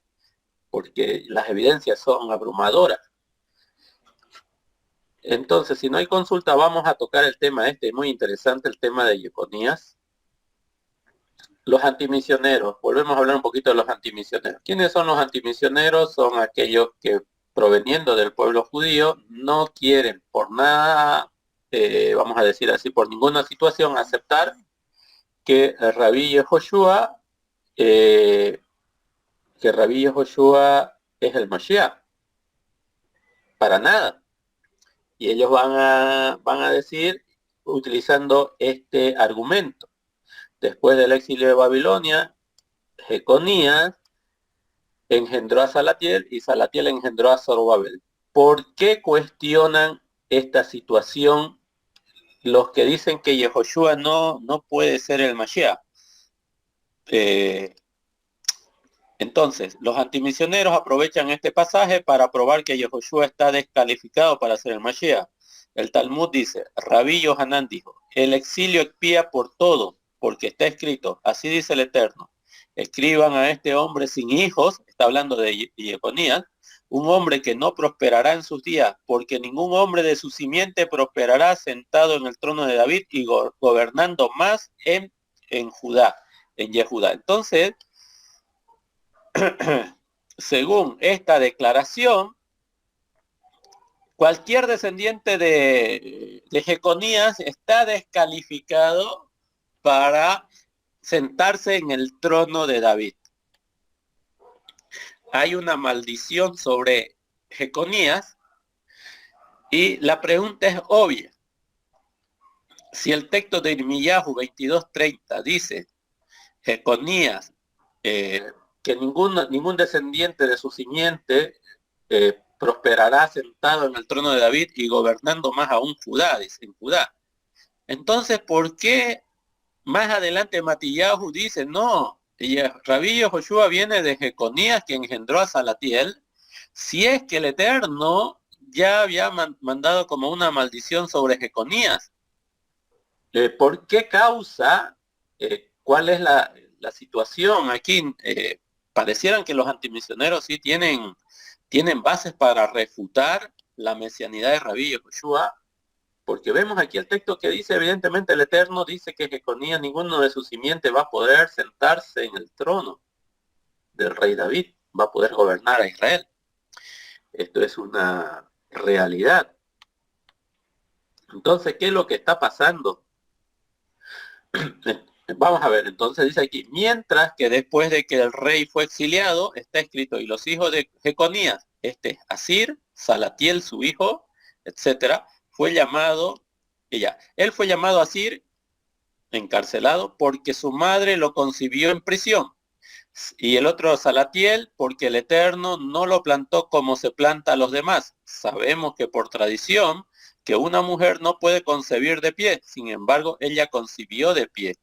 porque las evidencias son abrumadoras. Entonces, si no hay consulta, vamos a tocar el tema muy interesante, el tema de Jeconías. Los antimisioneros, volvemos a hablar un poquito de los antimisioneros. ¿Quiénes son los antimisioneros? Son aquellos que, proveniendo del pueblo judío, no quieren por nada, vamos a decir así, por ninguna situación, aceptar que Rabí Yehoshua es el Mashiach. Para nada. Y ellos van a decir, utilizando este argumento. Después del exilio de Babilonia, Jeconías engendró a Salatiel y Salatiel engendró a Zorobabel. ¿Por qué cuestionan esta situación los que dicen que Yehoshua no puede ser el Mashiach? Entonces, los antimisioneros aprovechan este pasaje para probar que Yehoshua está descalificado para ser el Mashiach. El Talmud dice, Rabí Yohanan dijo, el exilio expía por todo, porque está escrito, así dice el Eterno, escriban a este hombre sin hijos, está hablando de Jeconías, un hombre que no prosperará en sus días, porque ningún hombre de su simiente prosperará sentado en el trono de David y gobernando más en Judá, en Yehudá. Entonces, según esta declaración, cualquier descendiente de Jeconías está descalificado para sentarse en el trono de David. Hay una maldición sobre Jeconías y la pregunta es obvia. Si el texto de Irmiyahu 22:30 dice Jeconías, que ningún descendiente de su simiente prosperará sentado en el trono de David y gobernando más aún Judá, dice, en Judá. Entonces, ¿por qué más adelante Matillahu dice, no, Rabí Yehoshua viene de Jeconías que engendró a Salatiel, si es que el Eterno ya había mandado como una maldición sobre Jeconías? ¿Por qué causa? ¿Cuál es la situación aquí? Parecieran que los antimisioneros sí tienen bases para refutar la mesianidad de Rabí Yehoshua, porque vemos aquí el texto que dice, evidentemente el Eterno dice que Jeconías, ninguno de sus simientes va a poder sentarse en el trono del rey David, va a poder gobernar a Israel. Esto es una realidad. Entonces, ¿qué es lo que está pasando? Vamos a ver, entonces dice aquí, mientras que después de que el rey fue exiliado, está escrito, y los hijos de Jeconías, Asir, Salatiel, su hijo, etcétera, fue llamado, él fue llamado Asir, encarcelado, porque su madre lo concibió en prisión. Y el otro Salatiel, porque el Eterno no lo plantó como se planta a los demás. Sabemos que por tradición, que una mujer no puede concebir de pie, sin embargo, ella concibió de pie.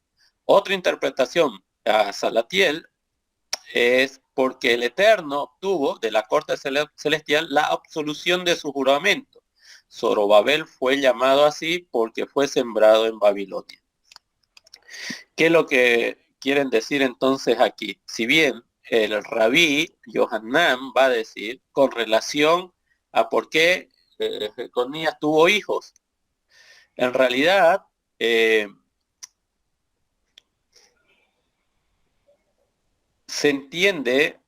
Otra interpretación a Salatiel es porque el Eterno obtuvo de la corte celestial la absolución de su juramento. Zorobabel fue llamado así porque fue sembrado en Babilonia. ¿Qué es lo que quieren decir entonces aquí? Si bien el rabí Yohanan va a decir con relación a por qué Jeconías tuvo hijos, en realidad se entiende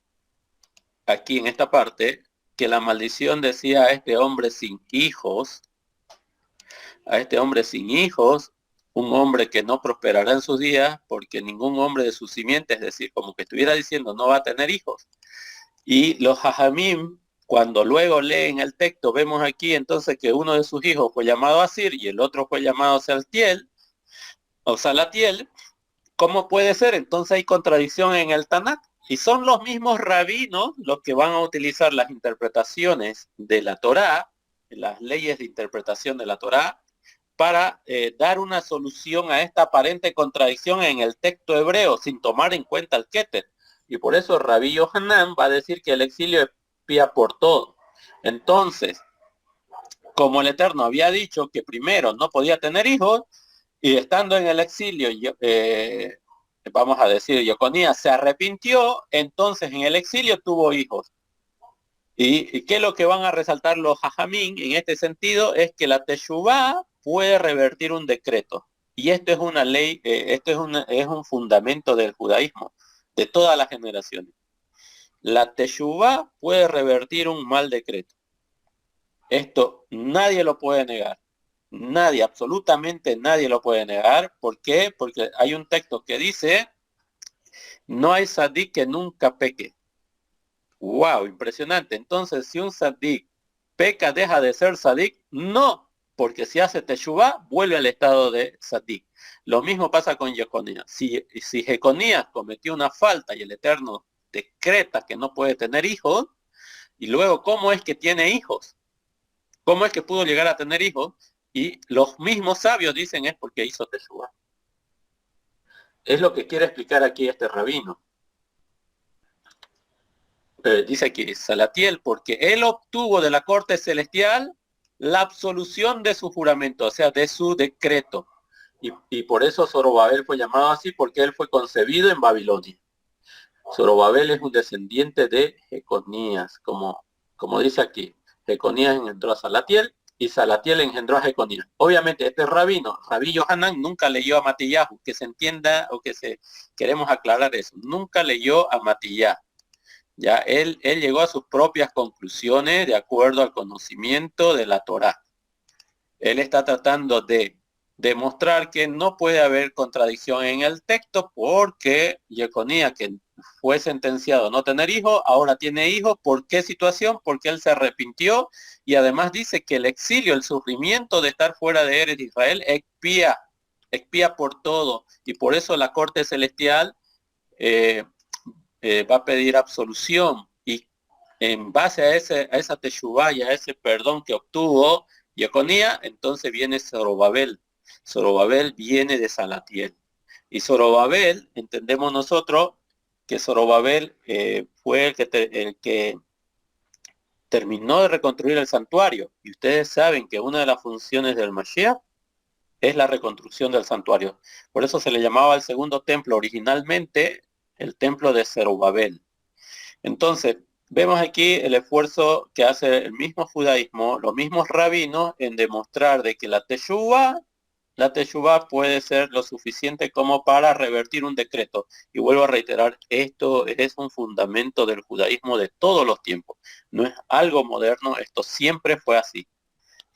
aquí en esta parte que la maldición decía a este hombre sin hijos, un hombre que no prosperará en sus días, porque ningún hombre de su simiente, es decir, como que estuviera diciendo, no va a tener hijos. Y los hajamim, cuando luego leen el texto, vemos aquí entonces que uno de sus hijos fue llamado Asir y el otro fue llamado Salatiel, o Salatiel. ¿Cómo puede ser? Entonces hay contradicción en el Tanakh. Y son los mismos rabinos los que van a utilizar las interpretaciones de la Torá, las leyes de interpretación de la Torá, para dar una solución a esta aparente contradicción en el texto hebreo, sin tomar en cuenta el Keter. Y por eso Rabí Yohanan va a decir que el exilio expía por todo. Entonces, como el Eterno había dicho que primero no podía tener hijos, y estando en el exilio, vamos a decir, Jeconías se arrepintió, entonces en el exilio tuvo hijos. ¿Y qué es lo que van a resaltar los hajamín en este sentido? Es que la teshuvá puede revertir un decreto. Y esto es una ley, es un fundamento del judaísmo, de todas las generaciones. La teshuvá puede revertir un mal decreto. Esto nadie lo puede negar. Nadie, absolutamente nadie lo puede negar. ¿Por qué? Porque hay un texto que dice, no hay sadí que nunca peque. Wow, impresionante. Entonces, si un sadik peca, deja de ser sadik, no, porque si hace teshuvá, vuelve al estado de sadik. Lo mismo pasa con Jeconías. Si Jeconías cometió una falta y el Eterno decreta que no puede tener hijos, y luego, ¿cómo es que tiene hijos? ¿Cómo es que pudo llegar a tener hijos? Y los mismos sabios dicen es porque hizo teshuvá. Es lo que quiere explicar aquí este rabino. Dice aquí Salatiel, porque él obtuvo de la corte celestial la absolución de su juramento, o sea, de su decreto. Y por eso Zorobabel fue llamado así, porque él fue concebido en Babilonia. Zorobabel es un descendiente de Jeconías, como dice aquí. Jeconías engendró a Salatiel y Salatiel engendró a Jeconías. Obviamente este rabino, Rabí Yohanan, nunca leyó a Matillahu, que se entienda o queremos aclarar eso. Nunca leyó a Matillahu. Ya él llegó a sus propias conclusiones de acuerdo al conocimiento de la Torá. Él está tratando de demostrar que no puede haber contradicción en el texto porque Jeconías, que fue sentenciado a no tener hijos, ahora tiene hijos. ¿Por qué situación? Porque él se arrepintió y además dice que el exilio, el sufrimiento de estar fuera de Eretz Israel expía por todo, y por eso la corte celestial va a pedir absolución, y en base a esa teshuvá y a ese perdón que obtuvo Jeconías, entonces viene Zorobabel. Zorobabel viene de Salatiel. Y Zorobabel, entendemos nosotros que Zorobabel fue el que terminó de reconstruir el santuario. Y ustedes saben que una de las funciones del Mashiach es la reconstrucción del santuario. Por eso se le llamaba el segundo templo originalmente el templo de Zorobabel. Entonces, vemos aquí el esfuerzo que hace el mismo judaísmo, los mismos rabinos, en demostrar de que la teshuvá puede ser lo suficiente como para revertir un decreto. Y vuelvo a reiterar, esto es un fundamento del judaísmo de todos los tiempos. No es algo moderno, esto siempre fue así.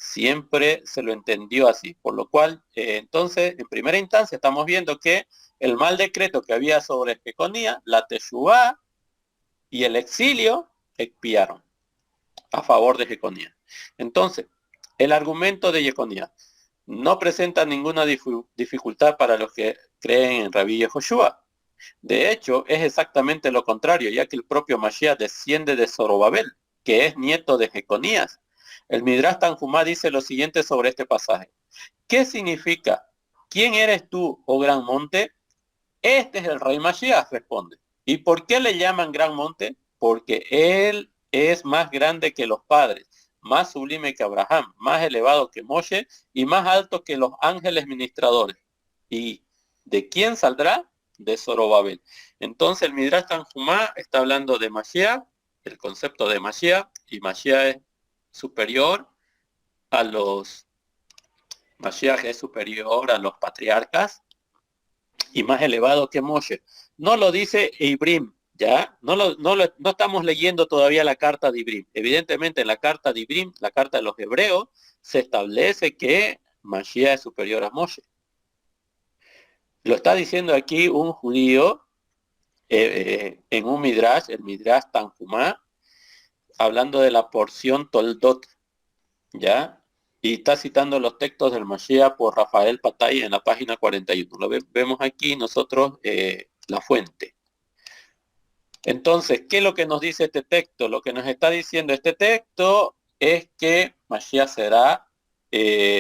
siempre se lo entendió así, por lo cual, entonces, en primera instancia estamos viendo que el mal decreto que había sobre Jeconía, la Teshuvá y el exilio expiaron a favor de Jeconía. Entonces, el argumento de Jeconía no presenta ninguna dificultad para los que creen en Rabí Yehoshua. De hecho, es exactamente lo contrario, ya que el propio Mashiach desciende de Zorobabel, que es nieto de Jeconías. El Midrash Tanjumá dice lo siguiente sobre este pasaje. ¿Qué significa? ¿Quién eres tú, oh gran monte? Este es el rey Mashiach, responde. ¿Y por qué le llaman gran monte? Porque él es más grande que los padres, más sublime que Abraham, más elevado que Moshe y más alto que los ángeles ministradores. ¿Y de quién saldrá? De Zorobabel. Entonces el Midrash Tanjumá está hablando de Mashiach, el concepto de Mashiach, y Mashiach es superior a los Mashiach es superior a los patriarcas y más elevado que Moshe. No lo dice Ibrim, ¿ya? No estamos leyendo todavía la carta de Ibrim. Evidentemente en la carta de Ibrim, la carta de los hebreos, se establece que Mashiach es superior a Moshe. Lo está diciendo aquí un judío en un Midrash, el Midrash Tanjumá, hablando de la porción Toldot, ¿ya? Y está citando los textos del Mashiach por Rafael Patay en la página 41. Vemos aquí nosotros la fuente. Entonces, ¿qué es lo que nos dice este texto? Lo que nos está diciendo este texto es que Mashiach será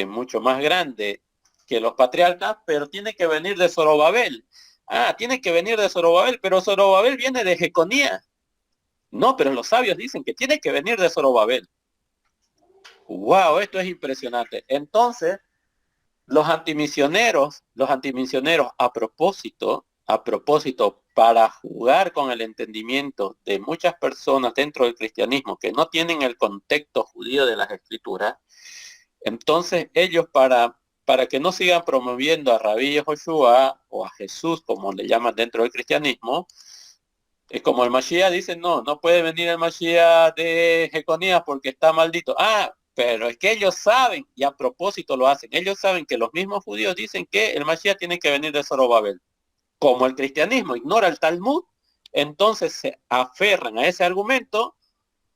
mucho más grande que los patriarcas, pero tiene que venir de Zorobabel. Ah, tiene que venir de Zorobabel, pero Zorobabel viene de Jeconías. No, pero los sabios dicen que tiene que venir de Zorobabel. Wow, esto es impresionante. Entonces, los antimisioneros a propósito, para jugar con el entendimiento de muchas personas dentro del cristianismo que no tienen el contexto judío de las escrituras, entonces ellos para que no sigan promoviendo a Rabí Yehoshua o a Jesús, como le llaman dentro del cristianismo, es como el Mashiach dice, no puede venir el Mashiach de Jeconías porque está maldito. Ah, pero es que ellos saben, y a propósito lo hacen, ellos saben que los mismos judíos dicen que el Mashiach tiene que venir de Zorobabel. Como el cristianismo ignora el Talmud, entonces se aferran a ese argumento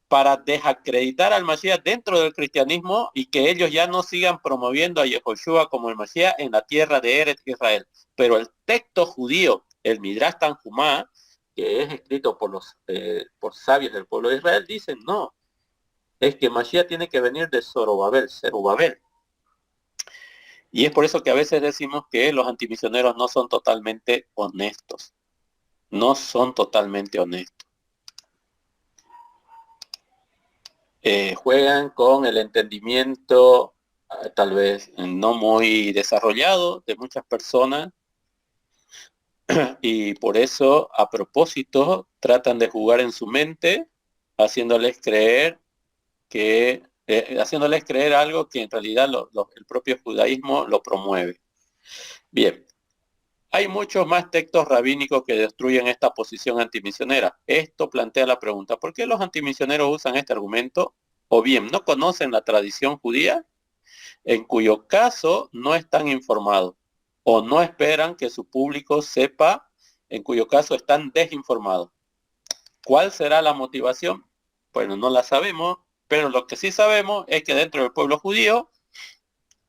para desacreditar al Mashiach dentro del cristianismo y que ellos ya no sigan promoviendo a Yehoshua como el Mashiach en la tierra de Eretz Israel. Pero el texto judío, el Midrash Tanjumá, que es escrito por sabios del pueblo de Israel, dicen no, es que Mashiach tiene que venir de Zerubabel. Y es por eso que a veces decimos que los antimisioneros no son totalmente honestos. No son totalmente honestos. Juegan con el entendimiento tal vez no muy desarrollado de muchas personas y por eso a propósito tratan de jugar en su mente haciéndoles creer haciéndoles creer algo que en realidad el propio judaísmo lo promueve. Bien, hay muchos más textos rabínicos que destruyen esta posición antimisionera. Esto plantea la pregunta, ¿por qué los antimisioneros usan este argumento? O bien, no conocen la tradición judía, en cuyo caso no están informados, o no esperan que su público sepa, en cuyo caso están desinformados. ¿Cuál será la motivación? Bueno, no la sabemos, pero lo que sí sabemos es que dentro del pueblo judío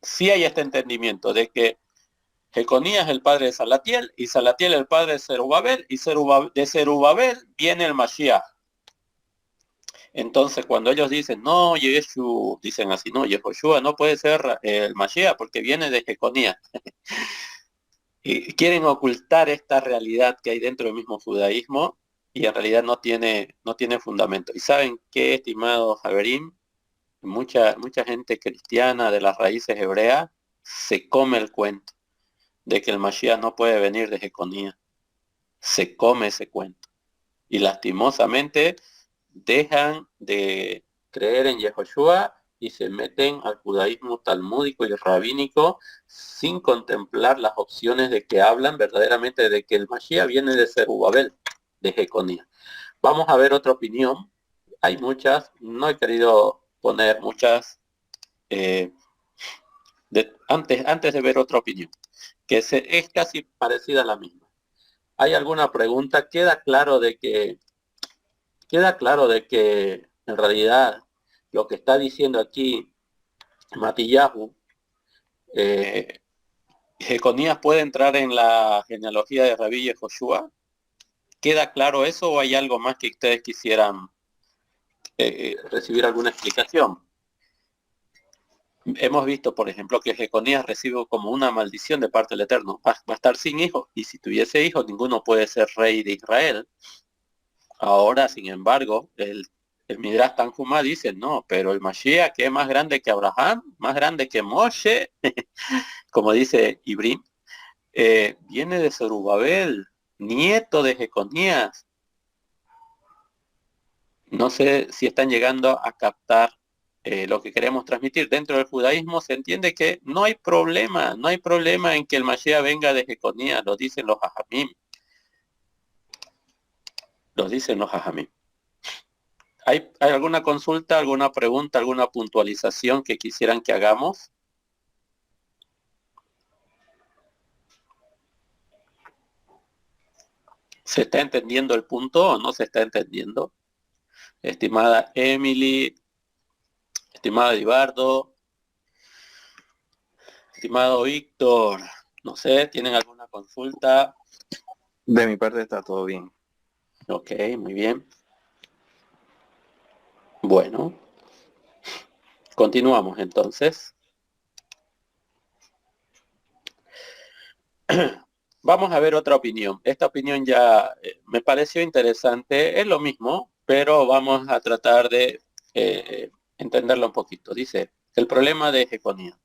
sí hay este entendimiento de que Jeconías es el padre de Salatiel y Salatiel el padre de Zerubabel y de Zerubabel viene el Mashiach. Entonces cuando ellos dicen, no, Yeshua, dicen así, no, Yehoshua no puede ser el Mashiach porque viene de Jeconías. Y quieren ocultar esta realidad que hay dentro del mismo judaísmo y en realidad no tiene fundamento. ¿Y saben qué, estimados Javerín? Mucha gente cristiana de las raíces hebreas se come el cuento de que el Mashiach no puede venir de Jeconías. Se come ese cuento. Y lastimosamente dejan de creer en Yehoshua y se meten al judaísmo talmúdico y rabínico sin contemplar las opciones de que hablan verdaderamente de que el Mashiach viene de Zerubabel, de Jeconías. Vamos a ver otra opinión. Hay muchas, no he querido poner muchas eh, antes de ver otra opinión, que es casi parecida a la misma. ¿Hay alguna pregunta? Queda claro de que en realidad lo que está diciendo aquí Matillahu, eh, ¿Jeconías puede entrar en la genealogía de Rabí Yehoshua? ¿Queda claro eso o hay algo más que ustedes quisieran recibir alguna explicación? Hemos visto, por ejemplo, que Jeconías recibe como una maldición de parte del Eterno. Va a estar sin hijos, y si tuviese hijos, ninguno puede ser rey de Israel. Ahora, sin embargo, el Midrash Tanjumá dice, no, pero el Mashiach, que es más grande que Abraham, más grande que Moshe, como dice Ibrim, viene de Zorobabel, nieto de Jeconías. No sé si están llegando a captar lo que queremos transmitir. Dentro del judaísmo se entiende que no hay problema en que el Mashiach venga de Jeconías, lo dicen los Jajamim. ¿Hay alguna consulta, alguna pregunta, alguna puntualización que quisieran que hagamos? ¿Se está entendiendo el punto o no se está entendiendo? Estimada Emily, estimado Edibardo, estimado Víctor, no sé, ¿tienen alguna consulta? De mi parte está todo bien. Ok, muy bien. Bueno, continuamos entonces. Vamos a ver otra opinión. Esta opinión ya me pareció interesante, es lo mismo, pero vamos a tratar de entenderlo un poquito. Dice, el problema de Jeconías.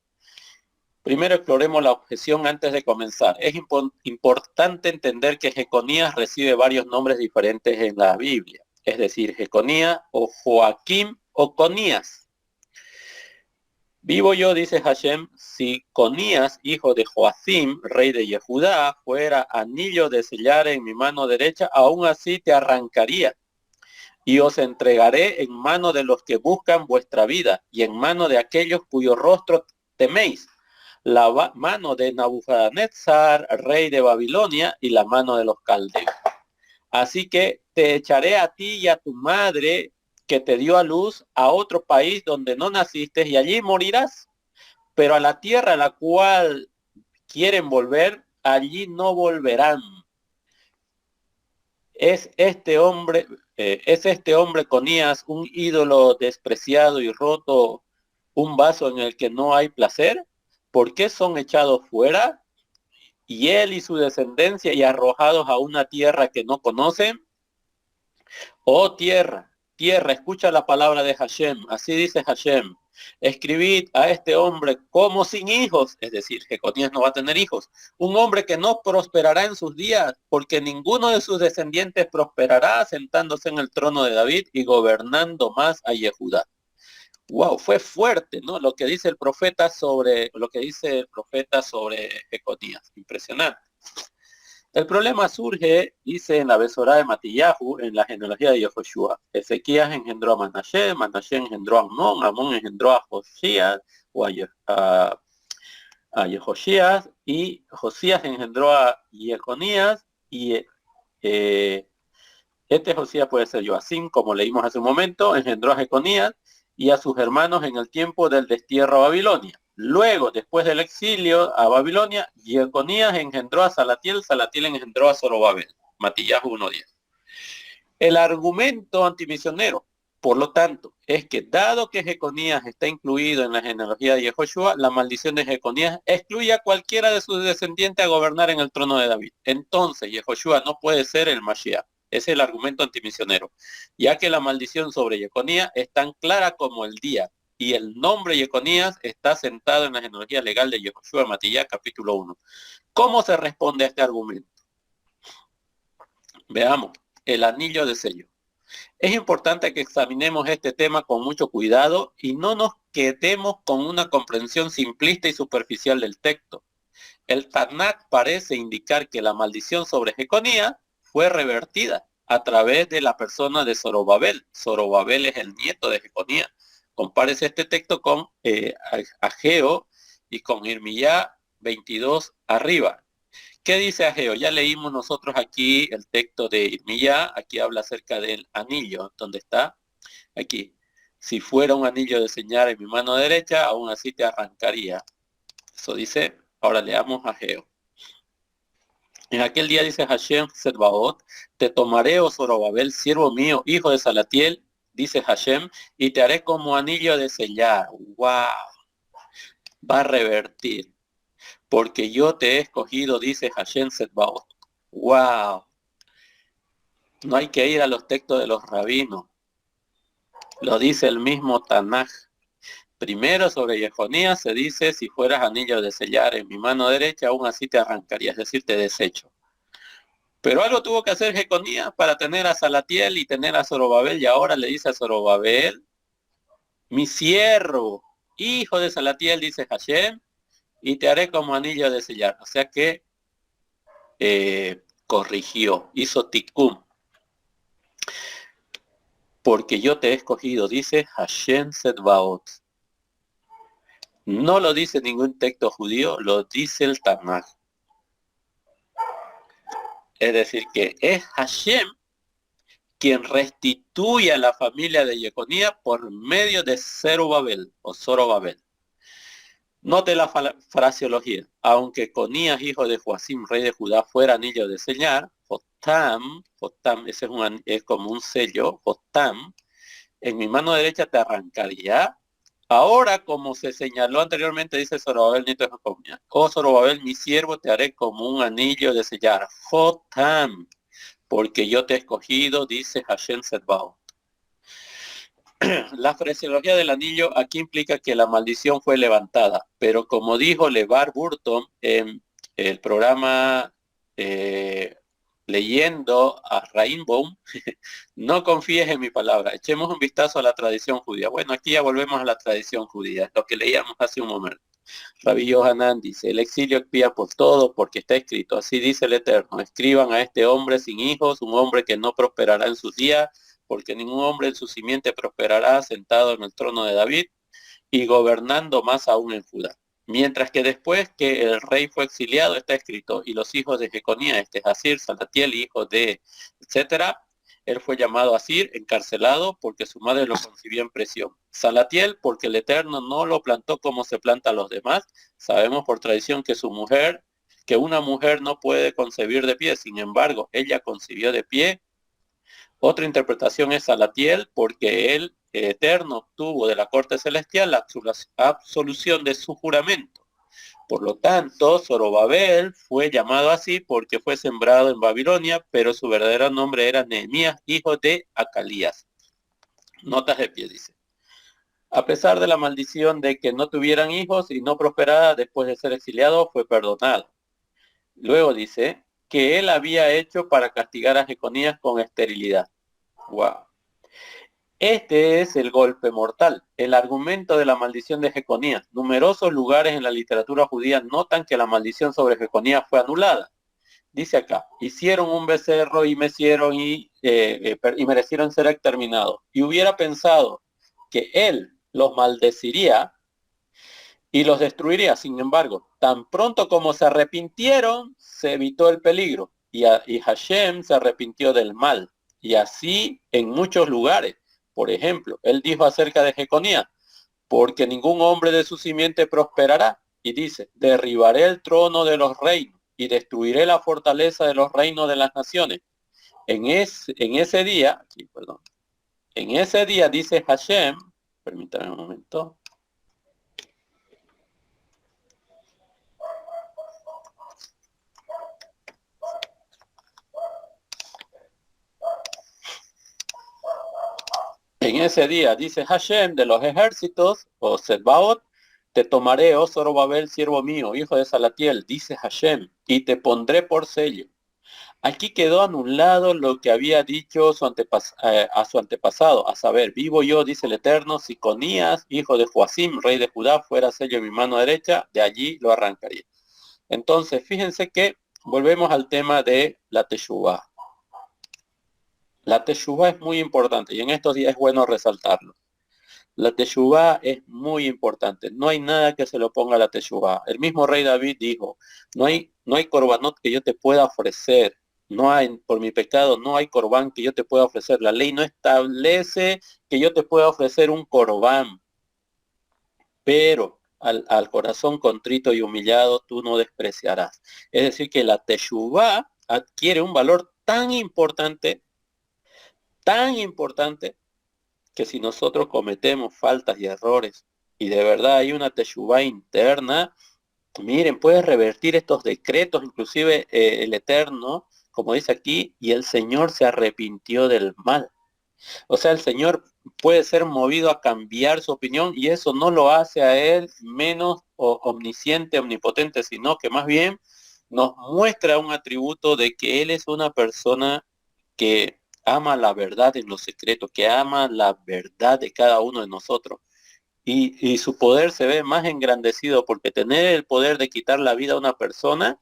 Primero exploremos la objeción antes de comenzar. Es importante entender que Jeconías recibe varios nombres diferentes en la Biblia, es decir, Jeconías o Joaquim o Conías. Vivo yo, dice Hashem, si Conías, hijo de Joacim, rey de Yehudá, fuera anillo de sellar en mi mano derecha, aún así te arrancaría, y os entregaré en mano de los que buscan vuestra vida, y en mano de aquellos cuyo rostro teméis, la mano de Nabucodonosor, rey de Babilonia, y la mano de los caldeos. Así que te echaré a ti y a tu madre que te dio a luz a otro país donde no naciste, y allí morirás. Pero a la tierra a la cual quieren volver, allí no volverán. Es este hombre Conías un ídolo despreciado y roto, un vaso en el que no hay placer. ¿Por qué son echados fuera? Y él y su descendencia y arrojados a una tierra que no conocen. Oh tierra, tierra, escucha la palabra de Hashem. Así dice Hashem. Escribid a este hombre como sin hijos, es decir, Jeconías no va a tener hijos. Un hombre que no prosperará en sus días, porque ninguno de sus descendientes prosperará sentándose en el trono de David y gobernando más a Yehudá. Wow, fue fuerte, ¿no? Lo que dice el profeta sobre Jeconías. Impresionante. El problema surge, dice en la Besorá de Matillahu, en la genealogía de Yehoshua. Ezequías engendró a Manashe, Manashe engendró a Amón, Amón engendró a Josías, o a Yehoshías, y Josías engendró a Jeconías, y este Josías puede ser Joacim, como leímos hace un momento, engendró a Jeconías y a sus hermanos en el tiempo del destierro a Babilonia. Luego, después del exilio a Babilonia, Jeconías engendró a Salatiel, Salatiel engendró a Zorobabel. Matillahu 1:10. El argumento antimisionero, por lo tanto, es que dado que Jeconías está incluido en la genealogía de Yehoshua, la maldición de Jeconías excluye a cualquiera de sus descendientes a gobernar en el trono de David. Entonces, Yehoshua no puede ser el Mashiach. Ese es el argumento antimisionero, ya que la maldición sobre Jeconías es tan clara como el día, y el nombre Jeconías está sentado en la genealogía legal de Yehoshua Matillah, capítulo 1. ¿Cómo se responde a este argumento? Veamos, el anillo de sello. Es importante que examinemos este tema con mucho cuidado y no nos quedemos con una comprensión simplista y superficial del texto. El Tanakh parece indicar que la maldición sobre Jeconías fue revertida a través de la persona de Zorobabel. Zorobabel es el nieto de Jeconías. Compárese este texto con Ageo y con Irmiyá 22 arriba. ¿Qué dice Ageo? Ya leímos nosotros aquí el texto de Irmiyá, aquí habla acerca del anillo, ¿dónde está? Aquí. Si fuera un anillo de señal en mi mano derecha, aún así te arrancaría. Eso dice, ahora leamos Ageo. En aquel día dice Hashem Zedbaot, te tomaré, oh Zorobabel, siervo mío, hijo de Salatiel, dice Hashem, y te haré como anillo de sellar. ¡Wow! Va a revertir, porque yo te he escogido, dice Hashem Zedbaot. ¡Wow! No hay que ir a los textos de los rabinos. Lo dice el mismo Tanaj. Primero sobre Jehonías se dice, si fueras anillo de sellar en mi mano derecha, aún así te arrancaría, es decir, te desecho. Pero algo tuvo que hacer Jeconías para tener a Salatiel y tener a Zorobabel, y ahora le dice a Zorobabel, mi siervo, hijo de Salatiel, dice Hashem, y te haré como anillo de sellar. O sea que corrigió, hizo tikkun. Porque yo te he escogido, dice Hashem Zedbaot. No lo dice ningún texto judío, lo dice el Tanaj. Es decir, que es Hashem quien restituye a la familia de Jeconías por medio de Zerubabel o Zorobabel. Note la fraseología. Aunque Conías, hijo de Joacim, rey de Judá, fuera anillo de señal, Jotam, ese es como un sello, Jotam, en mi mano derecha te arrancaría. Ahora, como se señaló anteriormente, dice Zorobabel, nieto de Jeconías, oh Zorobabel, mi siervo, te haré como un anillo de sellar, Jotam, porque yo te he escogido, dice Hashem Zedbaot. La fraseología del anillo aquí implica que la maldición fue levantada, pero como dijo LeVar Burton en el programa Leyendo a Rainbow, no confíes en mi palabra, echemos un vistazo a la tradición judía. Bueno, aquí ya volvemos a la tradición judía, lo que leíamos hace un momento. Rabbi Yohanan dice, el exilio expía por todo porque está escrito, así dice el Eterno, escriban a este hombre sin hijos, un hombre que no prosperará en sus días, porque ningún hombre en su simiente prosperará sentado en el trono de David y gobernando más aún en Judá. Mientras que después que el rey fue exiliado, está escrito, y los hijos de Jeconías, este es Asir, Salatiel, hijo de, etcétera, él fue llamado Asir, encarcelado, porque su madre lo concibió en prisión. Salatiel, porque el Eterno no lo plantó como se planta a los demás. Sabemos por tradición que que una mujer no puede concebir de pie, sin embargo, ella concibió de pie. Otra interpretación es Salatiel, porque el Eterno obtuvo de la corte celestial la absolución de su juramento. Por lo tanto, Zorobabel fue llamado así porque fue sembrado en Babilonia, pero su verdadero nombre era Nehemías, hijo de Acalías. Notas de pie, dice. A pesar de la maldición de que no tuvieran hijos y no prosperara después de ser exiliado, fue perdonado. Luego dice que él había hecho para castigar a Jeconías con esterilidad. Wow. Este es el golpe mortal, el argumento de la maldición de Jeconías. Numerosos lugares en la literatura judía notan que la maldición sobre Jeconías fue anulada. Dice acá, hicieron un becerro y mecieron y merecieron ser exterminados. Y hubiera pensado que él los maldeciría y los destruiría. Sin embargo, tan pronto como se arrepintieron, se evitó el peligro. Y Hashem se arrepintió del mal. Y así en muchos lugares. Por ejemplo, él dijo acerca de Jeconías, porque ningún hombre de su simiente prosperará. Y dice, derribaré el trono de los reinos y destruiré la fortaleza de los reinos de las naciones. En ese día, dice Hashem, permítame un momento. En ese día, dice Hashem de los ejércitos, o Zedbaot, te tomaré, oh Zorobabel, siervo mío, hijo de Salatiel, dice Hashem, y te pondré por sello. Aquí quedó anulado lo que había dicho a su antepasado, a saber, vivo yo, dice el Eterno, si Conías, hijo de Joacim, rey de Judá, fuera sello en mi mano derecha, de allí lo arrancaría. Entonces, fíjense que volvemos al tema de la Teshuvah. La Teshuvah es muy importante y en estos días es bueno resaltarlo. La teshuvá es muy importante. No hay nada que se lo ponga a la teshuvá. El mismo rey David dijo, no hay corbanot que yo te pueda ofrecer. No hay, por mi pecado, no hay corbán que yo te pueda ofrecer. La ley no establece que yo te pueda ofrecer un corbán, pero al corazón contrito y humillado tú no despreciarás. Es decir, que la teshuvá adquiere un valor tan importante, que si nosotros cometemos faltas y errores y de verdad hay una teshuvá interna, miren, puede revertir estos decretos, inclusive el Eterno, como dice aquí, y el Señor se arrepintió del mal. O sea, el Señor puede ser movido a cambiar su opinión y eso no lo hace a Él menos omnisciente, omnipotente, sino que más bien nos muestra un atributo de que Él es una persona que ama la verdad en lo secreto, que ama la verdad de cada uno de nosotros. Y su poder se ve más engrandecido porque tener el poder de quitar la vida a una persona,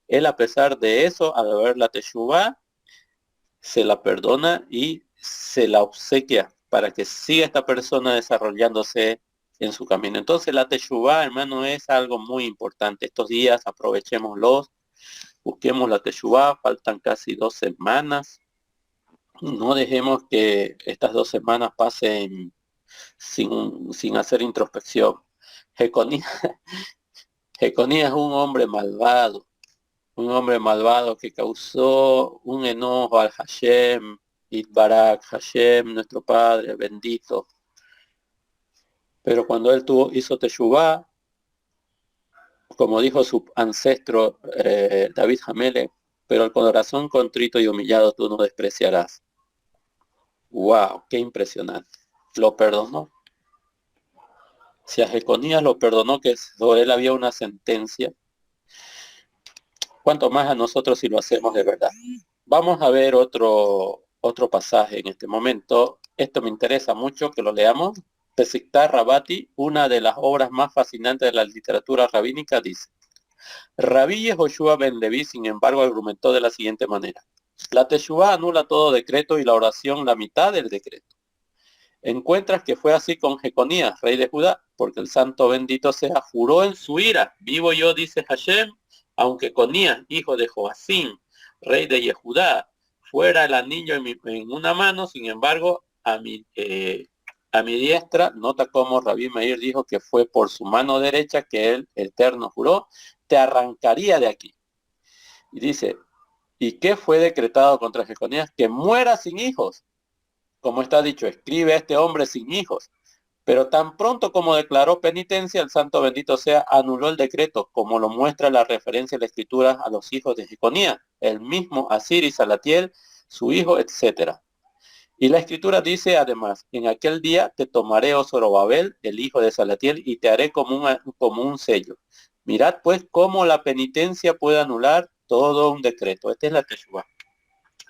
él a pesar de eso, al ver la teshuvá, se la perdona y se la obsequia para que siga esta persona desarrollándose en su camino. Entonces la teshuvá, hermano, es algo muy importante. Estos días aprovechémoslos, busquemos la teshuvá, faltan casi 2 semanas. No dejemos que estas 2 semanas pasen sin hacer introspección. Jeconías, Jeconías es un hombre malvado que causó un enojo al Hashem, Itbarak, Hashem, nuestro Padre, bendito. Pero cuando él hizo Teshuvá, como dijo su ancestro David Hamelech, pero el corazón contrito y humillado tú no despreciarás. ¡Wow! ¡Qué impresionante! Lo perdonó. Si a Jeconías lo perdonó, que sobre él había una sentencia, cuánto más a nosotros si lo hacemos de verdad. Vamos a ver otro pasaje en este momento. Esto me interesa mucho que lo leamos. Pesictá Rabati, una de las obras más fascinantes de la literatura rabínica, dice: Rabí Yehoshua ben Leví, sin embargo, argumentó de la siguiente manera: la teshuvá anula todo decreto y la oración la mitad del decreto. Encuentras que fue así con Jeconías, rey de Judá, porque el santo bendito sea, juró en su ira: vivo yo, dice Hashem, aunque Jeconías, hijo de Joacim, rey de Yehudá, fuera el anillo en una mano, sin embargo, a mi diestra, nota cómo Rabí Meir dijo que fue por su mano derecha que él, el Eterno, juró, te arrancaría de aquí. Y dice, ¿y qué fue decretado contra Jeconías? Que muera sin hijos. Como está dicho, escribe a este hombre sin hijos. Pero tan pronto como declaró penitencia, el santo bendito sea, anuló el decreto, como lo muestra la referencia de la escritura a los hijos de Jeconías, el mismo Asir y Salatiel, su hijo, etcétera. Y la escritura dice además, en aquel día te tomaré, oh Zorobabel, el hijo de Salatiel, y te haré como un sello. Mirad pues cómo la penitencia puede anular todo un decreto. Esta es la Teshuvá.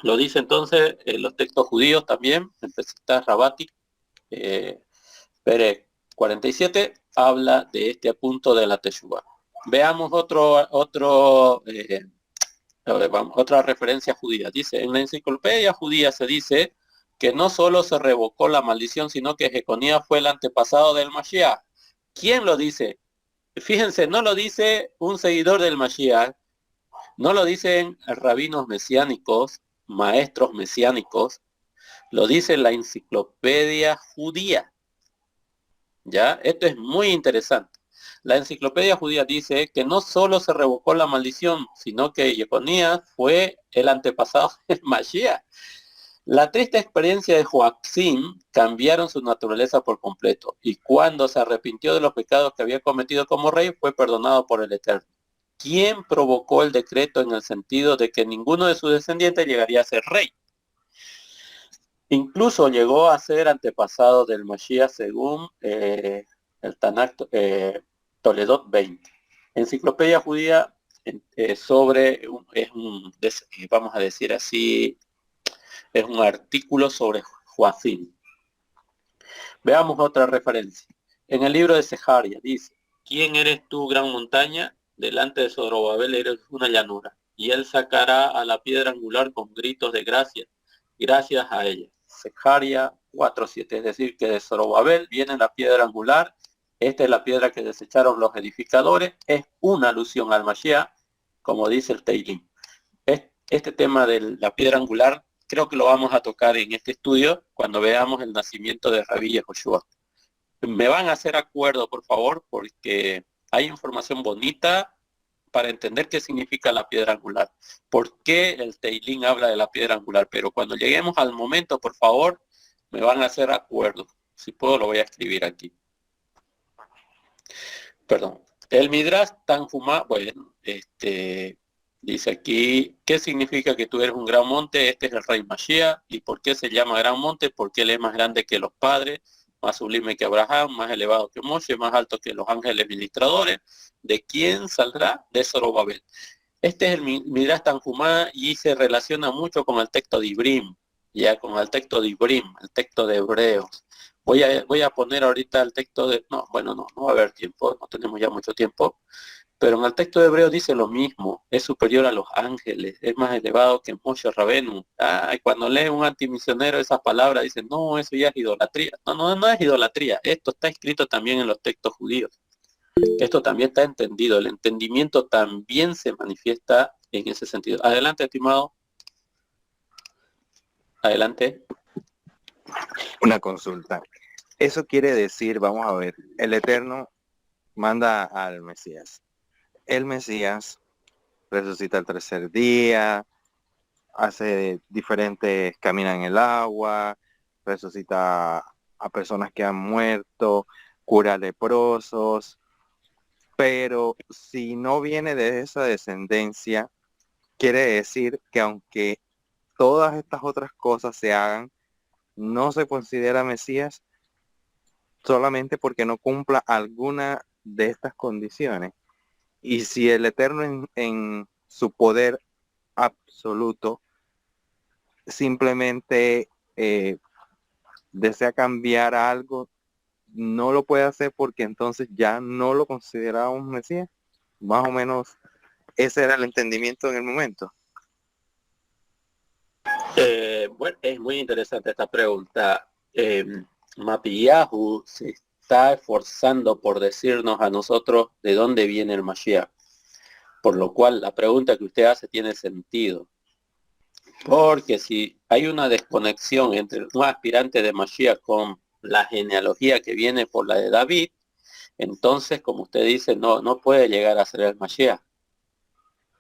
Lo dice entonces los textos judíos también, en Pesictá Rabati, Pere 47, habla de este punto de la Teshuvá. Veamos otra referencia judía. Dice, en la enciclopedia judía se dice que no solo se revocó la maldición, sino que Jeconías fue el antepasado del Mashiach. ¿Quién lo dice? Fíjense, no lo dice un seguidor del Mashiach, no lo dicen rabinos mesiánicos, maestros mesiánicos, lo dice la enciclopedia judía. ¿Ya? Esto es muy interesante. La enciclopedia judía dice que no solo se revocó la maldición, sino que Jeconías fue el antepasado del Mashiach. La triste experiencia de Joacim cambiaron su naturaleza por completo, y cuando se arrepintió de los pecados que había cometido como rey, fue perdonado por el Eterno. ¿Quién provocó el decreto en el sentido de que ninguno de sus descendientes llegaría a ser rey? Incluso llegó a ser antepasado del Mashiach según el Tanakh Toledot 20. Enciclopedia judía vamos a decir así, es un artículo sobre Joacim. Veamos otra referencia. En el libro de Sejaria dice, ¿quién eres tú, gran montaña? Delante de Zorobabel eres una llanura, y él sacará a la piedra angular con gritos de gracias a ella. Sejaria 4:7, es decir, que de Zorobabel viene la piedra angular. Esta es la piedra que desecharon los edificadores. Es una alusión al Mashiach, como dice el Teilim. Este tema de la piedra angular creo que lo vamos a tocar en este estudio cuando veamos el nacimiento de Rabí Yehoshua. Me van a hacer acuerdo, por favor, porque hay información bonita para entender qué significa la piedra angular. ¿Por qué el Teilín habla de la piedra angular? Pero cuando lleguemos al momento, por favor, me van a hacer acuerdo. Si puedo, lo voy a escribir aquí. Perdón. El Midrash Tanjumá, bueno, dice aquí, ¿qué significa que tú eres un gran monte? Este es el rey Mashiach. ¿Y por qué se llama gran monte? Porque él es más grande que los padres, más sublime que Abraham, más elevado que Moshe, más alto que los ángeles ministradores. ¿De quién saldrá? De Zorobabel. Este es el Midrash Tanjumá y se relaciona mucho con el texto de Ibrim, ya con el texto de Ibrim, el texto de Hebreos. Voy a poner ahorita el texto de... No, bueno, no va a haber tiempo, no tenemos ya mucho tiempo. Pero en el texto de Hebreos dice lo mismo, es superior a los ángeles, es más elevado que Moshe Rabenu. Cuando lee un antimisionero esas palabras, dice, no, eso ya es idolatría. No es idolatría, esto está escrito también en los textos judíos. Esto también está entendido, el entendimiento también se manifiesta en ese sentido. Adelante, estimado. Adelante. Una consulta. Eso quiere decir, vamos a ver, el Eterno manda al Mesías. El Mesías resucita el tercer día, hace diferentes, camina en el agua, resucita a personas que han muerto, cura leprosos, pero si no viene de esa descendencia, quiere decir que aunque todas estas otras cosas se hagan, no se considera Mesías solamente porque no cumpla alguna de estas condiciones. Y si el Eterno en su poder absoluto simplemente desea cambiar algo, no lo puede hacer porque entonces ya no lo consideramos Mesías. Más o menos ese era el entendimiento en el momento. Bueno, es muy interesante esta pregunta. Mapiyahu se está esforzando por decirnos a nosotros de dónde viene el Mashiach, por lo cual la pregunta que usted hace tiene sentido, porque si hay una desconexión entre un aspirante de Mashiach con la genealogía que viene por la de David, entonces, como usted dice, no puede llegar a ser el Mashiach.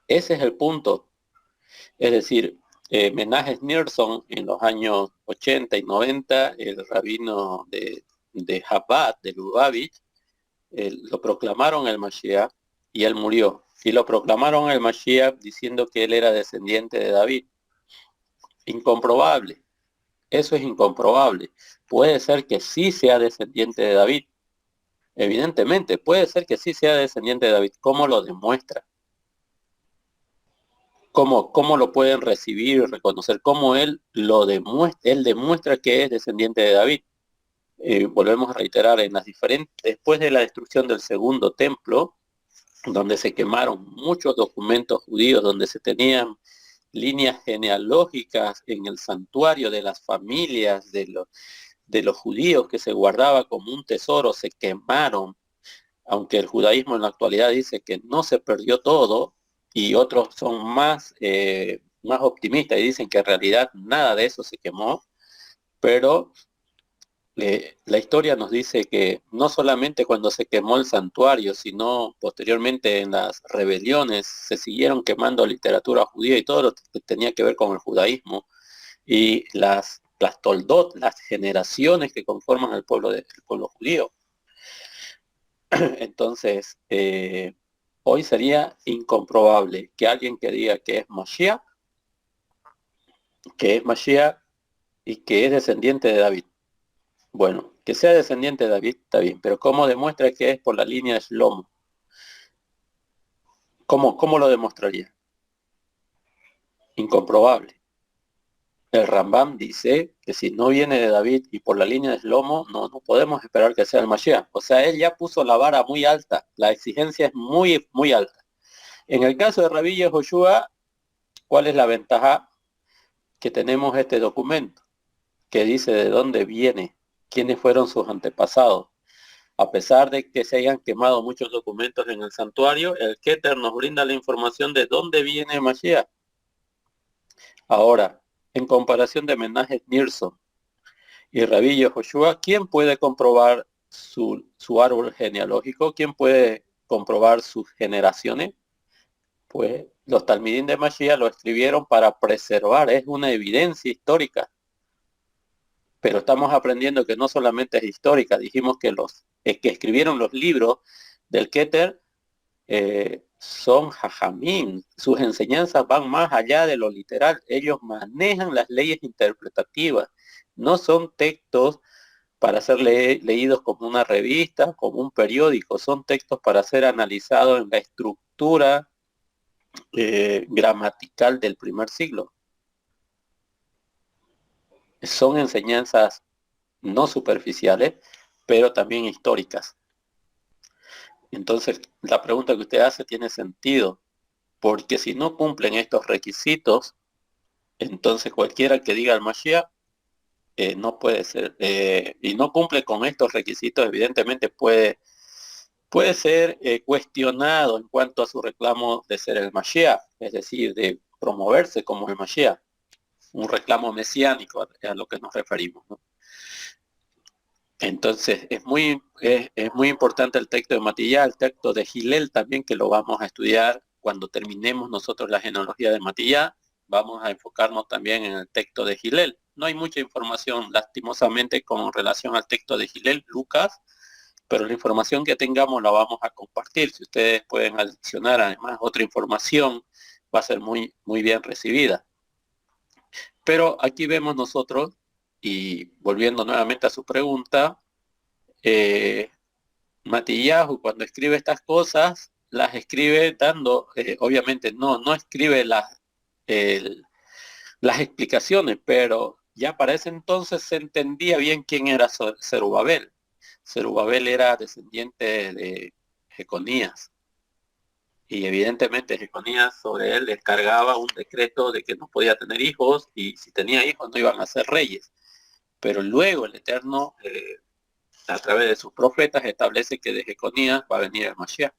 Ese es el punto. Es decir, Menajes Nilsson en los años 80 y 90, el rabino de Chabad, de Lubavitch, lo proclamaron el Mashiach y él murió. Y lo proclamaron el Mashiach diciendo que él era descendiente de David. Incomprobable. Eso es incomprobable. Puede ser que sí sea descendiente de David. Evidentemente, puede ser que sí sea descendiente de David. ¿Cómo lo demuestra? ¿Cómo lo pueden recibir y reconocer? ¿Cómo él lo demuestra? Él demuestra que es descendiente de David. Volvemos a reiterar, después de la destrucción del segundo templo, donde se quemaron muchos documentos judíos, donde se tenían líneas genealógicas en el santuario de las familias de los judíos que se guardaba como un tesoro, se quemaron, aunque el judaísmo en la actualidad dice que no se perdió todo, y otros son más optimistas y dicen que en realidad nada de eso se quemó, pero la historia nos dice que no solamente cuando se quemó el santuario, sino posteriormente en las rebeliones se siguieron quemando literatura judía y todo lo que tenía que ver con el judaísmo, y las toldot, las generaciones que conforman el pueblo judío. Entonces, hoy sería incomprobable que alguien que diga que es Mashiach y que es descendiente de David. Bueno, que sea descendiente de David está bien, pero ¿cómo demuestra que es por la línea de Shlomo? ¿Cómo lo demostraría? Incomprobable. El Rambam dice que si no viene de David y por la línea de Shlomo, no podemos esperar que sea el Mashiach. O sea, él ya puso la vara muy alta, la exigencia es muy, muy alta. En el caso de Rabí Yehoshua, ¿cuál es la ventaja? Que tenemos este documento. que dice de dónde viene, quiénes fueron sus antepasados. A pesar de que se hayan quemado muchos documentos en el santuario, el Keter nos brinda la información de dónde viene Mashiach. Ahora, en comparación de Menachem Nilsson y Rabbi Yehoshua, ¿quién puede comprobar su árbol genealógico? ¿Quién puede comprobar sus generaciones? Pues los Talmidim de Mashiach lo escribieron para preservar, es una evidencia histórica. Pero estamos aprendiendo que no solamente es histórica, dijimos que los que escribieron los libros del Keter son jajamín, sus enseñanzas van más allá de lo literal, ellos manejan las leyes interpretativas, no son textos para ser leídos como una revista, como un periódico, son textos para ser analizados en la estructura gramatical del primer siglo. Son enseñanzas no superficiales, pero también históricas. Entonces, la pregunta que usted hace tiene sentido, porque si no cumplen estos requisitos, entonces cualquiera que diga el Mashiach no puede ser, y no cumple con estos requisitos, evidentemente puede ser cuestionado en cuanto a su reclamo de ser el Mashiach, es decir, de promoverse como el Mashiach, un reclamo mesiánico a lo que nos referimos, ¿no? Entonces, es muy importante el texto de Matillá, el texto de Gilel también, que lo vamos a estudiar cuando terminemos nosotros la genealogía de Matillá. Vamos a enfocarnos también en el texto de Gilel. No hay mucha información, lastimosamente, con relación al texto de Gilel, Lucas, pero la información que tengamos la vamos a compartir. Si ustedes pueden adicionar además otra información, va a ser muy, muy bien recibida. Pero aquí vemos nosotros, y volviendo nuevamente a su pregunta, Matillahu cuando escribe estas cosas, las escribe dando, obviamente no escribe las explicaciones, pero ya para ese entonces se entendía bien quién era Zerubabel. Zerubabel era descendiente de Jeconías. Y evidentemente Jeconías sobre él descargaba un decreto de que no podía tener hijos y si tenía hijos no iban a ser reyes. Pero luego el Eterno, a través de sus profetas, establece que de Jeconías va a venir el Mashiach.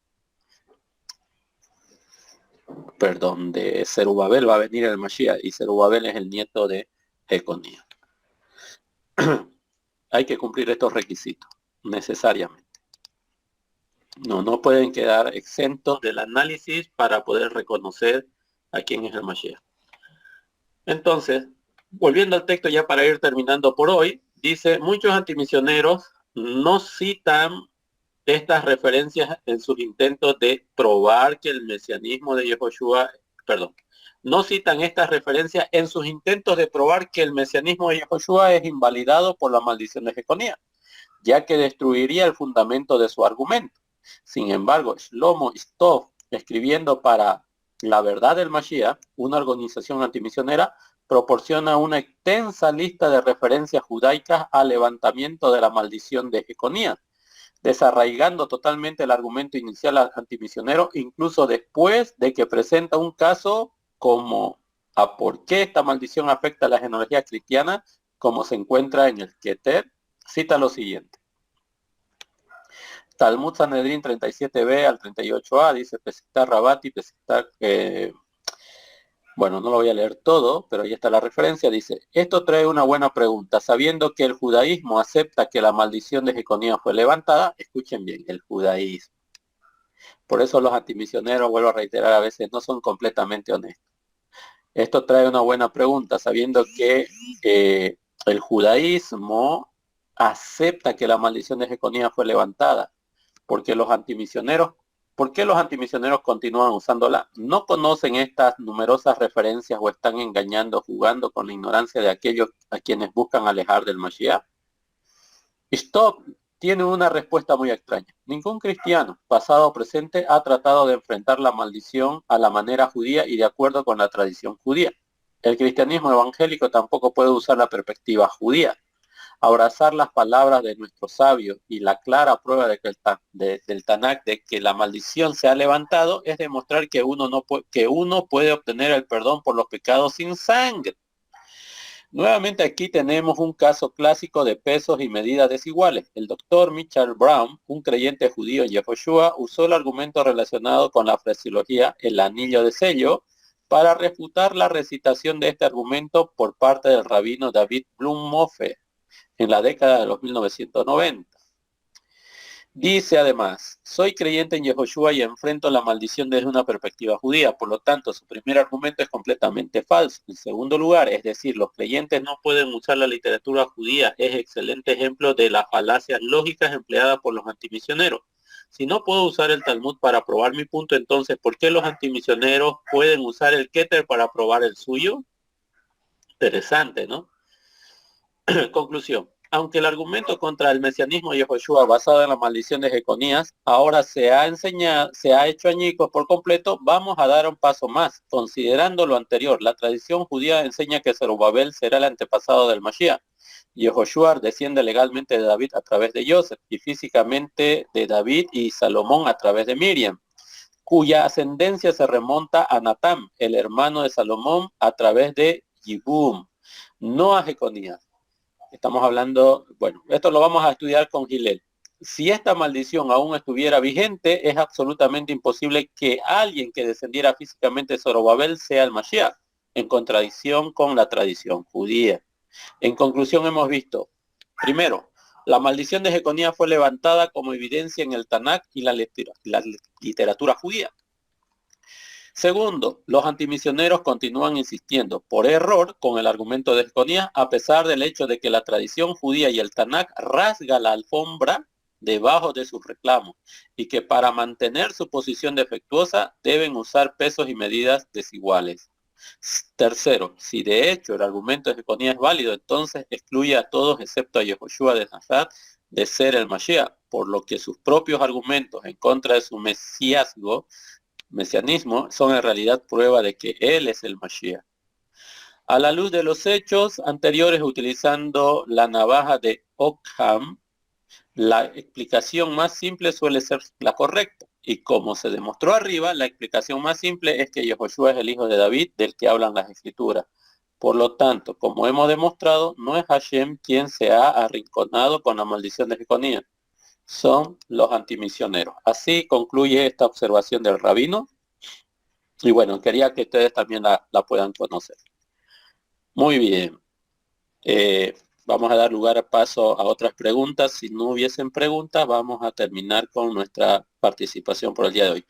Perdón, de Zerubabel va a venir el Mashiach y Zerubabel es el nieto de Jeconías. Hay que cumplir estos requisitos, necesariamente. No pueden quedar exentos del análisis para poder reconocer a quién es el Mashiach. Entonces, volviendo al texto ya para ir terminando por hoy, dice, muchos antimisioneros no citan estas referencias en sus intentos de probar que el mesianismo de Yehoshua, no citan estas referencias en sus intentos de probar que el mesianismo de Yehoshua es invalidado por la maldición de Jeconías, ya que destruiría el fundamento de su argumento. Sin embargo, Shlomo Stov, escribiendo para La Verdad del Mashiach, una organización antimisionera, proporciona una extensa lista de referencias judaicas al levantamiento de la maldición de Jeconías, desarraigando totalmente el argumento inicial antimisionero, incluso después de que presenta un caso como a por qué esta maldición afecta a la genealogía cristiana, como se encuentra en el Keter. Cita lo siguiente. Talmud Sanedrín 37b al 38a, dice Pesita Rabati, Pesita, bueno, no lo voy a leer todo, pero ahí está la referencia, dice, esto trae una buena pregunta, sabiendo que el judaísmo acepta que la maldición de Jeconías fue levantada, escuchen bien, el judaísmo. Por eso los antimisioneros, vuelvo a reiterar, a veces no son completamente honestos. Esto trae una buena pregunta, sabiendo que el judaísmo acepta que la maldición de Jeconías fue levantada, porque los antimisioneros, ¿por qué los antimisioneros continúan usándola? No conocen estas numerosas referencias o están engañando, jugando con la ignorancia de aquellos a quienes buscan alejar del Mashiach. Stop tiene una respuesta muy extraña. Ningún cristiano, pasado o presente, ha tratado de enfrentar la maldición a la manera judía y de acuerdo con la tradición judía. El cristianismo evangélico tampoco puede usar la perspectiva judía. Abrazar las palabras de nuestros sabios y la clara prueba de que del Tanakh de que la maldición se ha levantado es demostrar que uno puede obtener el perdón por los pecados sin sangre. Nuevamente aquí tenemos un caso clásico de pesos y medidas desiguales. El doctor Michael Brown, un creyente judío en Yehoshua, usó el argumento relacionado con la fraseología el anillo de sello para refutar la recitación de este argumento por parte del rabino David Blumhofer en la década de los 1990. Dice además, soy creyente en Yehoshua y enfrento la maldición desde una perspectiva judía, por lo tanto su primer argumento es completamente falso. En segundo lugar, es decir, los creyentes no pueden usar la literatura judía, es excelente ejemplo de las falacias lógicas empleadas por los antimisioneros. Si no puedo usar el Talmud para probar mi punto, entonces, ¿por qué los antimisioneros pueden usar el Keter para probar el suyo? Interesante, ¿no? Conclusión. Aunque el argumento contra el mesianismo de Yehoshua basado en la maldición de Jeconías ahora se ha hecho añicos por completo, vamos a dar un paso más. Considerando lo anterior, la tradición judía enseña que Zerubabel será el antepasado del Mashiach. Yehoshua desciende legalmente de David a través de Joseph y físicamente de David y Salomón a través de Miriam, cuya ascendencia se remonta a Natam, el hermano de Salomón, a través de Yibum, no a Jeconías. Estamos hablando, bueno, esto lo vamos a estudiar con Gilel. Si esta maldición aún estuviera vigente, es absolutamente imposible que alguien que descendiera físicamente de Zorobabel sea el Mashiach, en contradicción con la tradición judía. En conclusión, hemos visto, primero, la maldición de Jeconías fue levantada como evidencia en el Tanakh y la literatura judía. Segundo, los antimisioneros continúan insistiendo, por error, con el argumento de Jeconías, a pesar del hecho de que la tradición judía y el Tanakh rasga la alfombra debajo de sus reclamos, y que para mantener su posición defectuosa deben usar pesos y medidas desiguales. Tercero, si de hecho el argumento de Jeconías es válido, entonces excluye a todos excepto a Yehoshua de Nazaret de ser el Mashiach, por lo que sus propios argumentos en contra de su mesianismo son en realidad prueba de que él es el Mashiach. A la luz de los hechos anteriores, utilizando la navaja de Ockham, la explicación más simple suele ser la correcta. Y como se demostró arriba, la explicación más simple es que Yehoshua es el hijo de David, del que hablan las escrituras. Por lo tanto, como hemos demostrado, no es Hashem quien se ha arrinconado con la maldición de Jeconías, son los antimisioneros. Así concluye esta observación del rabino. Y bueno, quería que ustedes también la puedan conocer. Muy bien. Vamos a dar lugar a paso a otras preguntas. Si no hubiesen preguntas, vamos a terminar con nuestra participación por el día de hoy.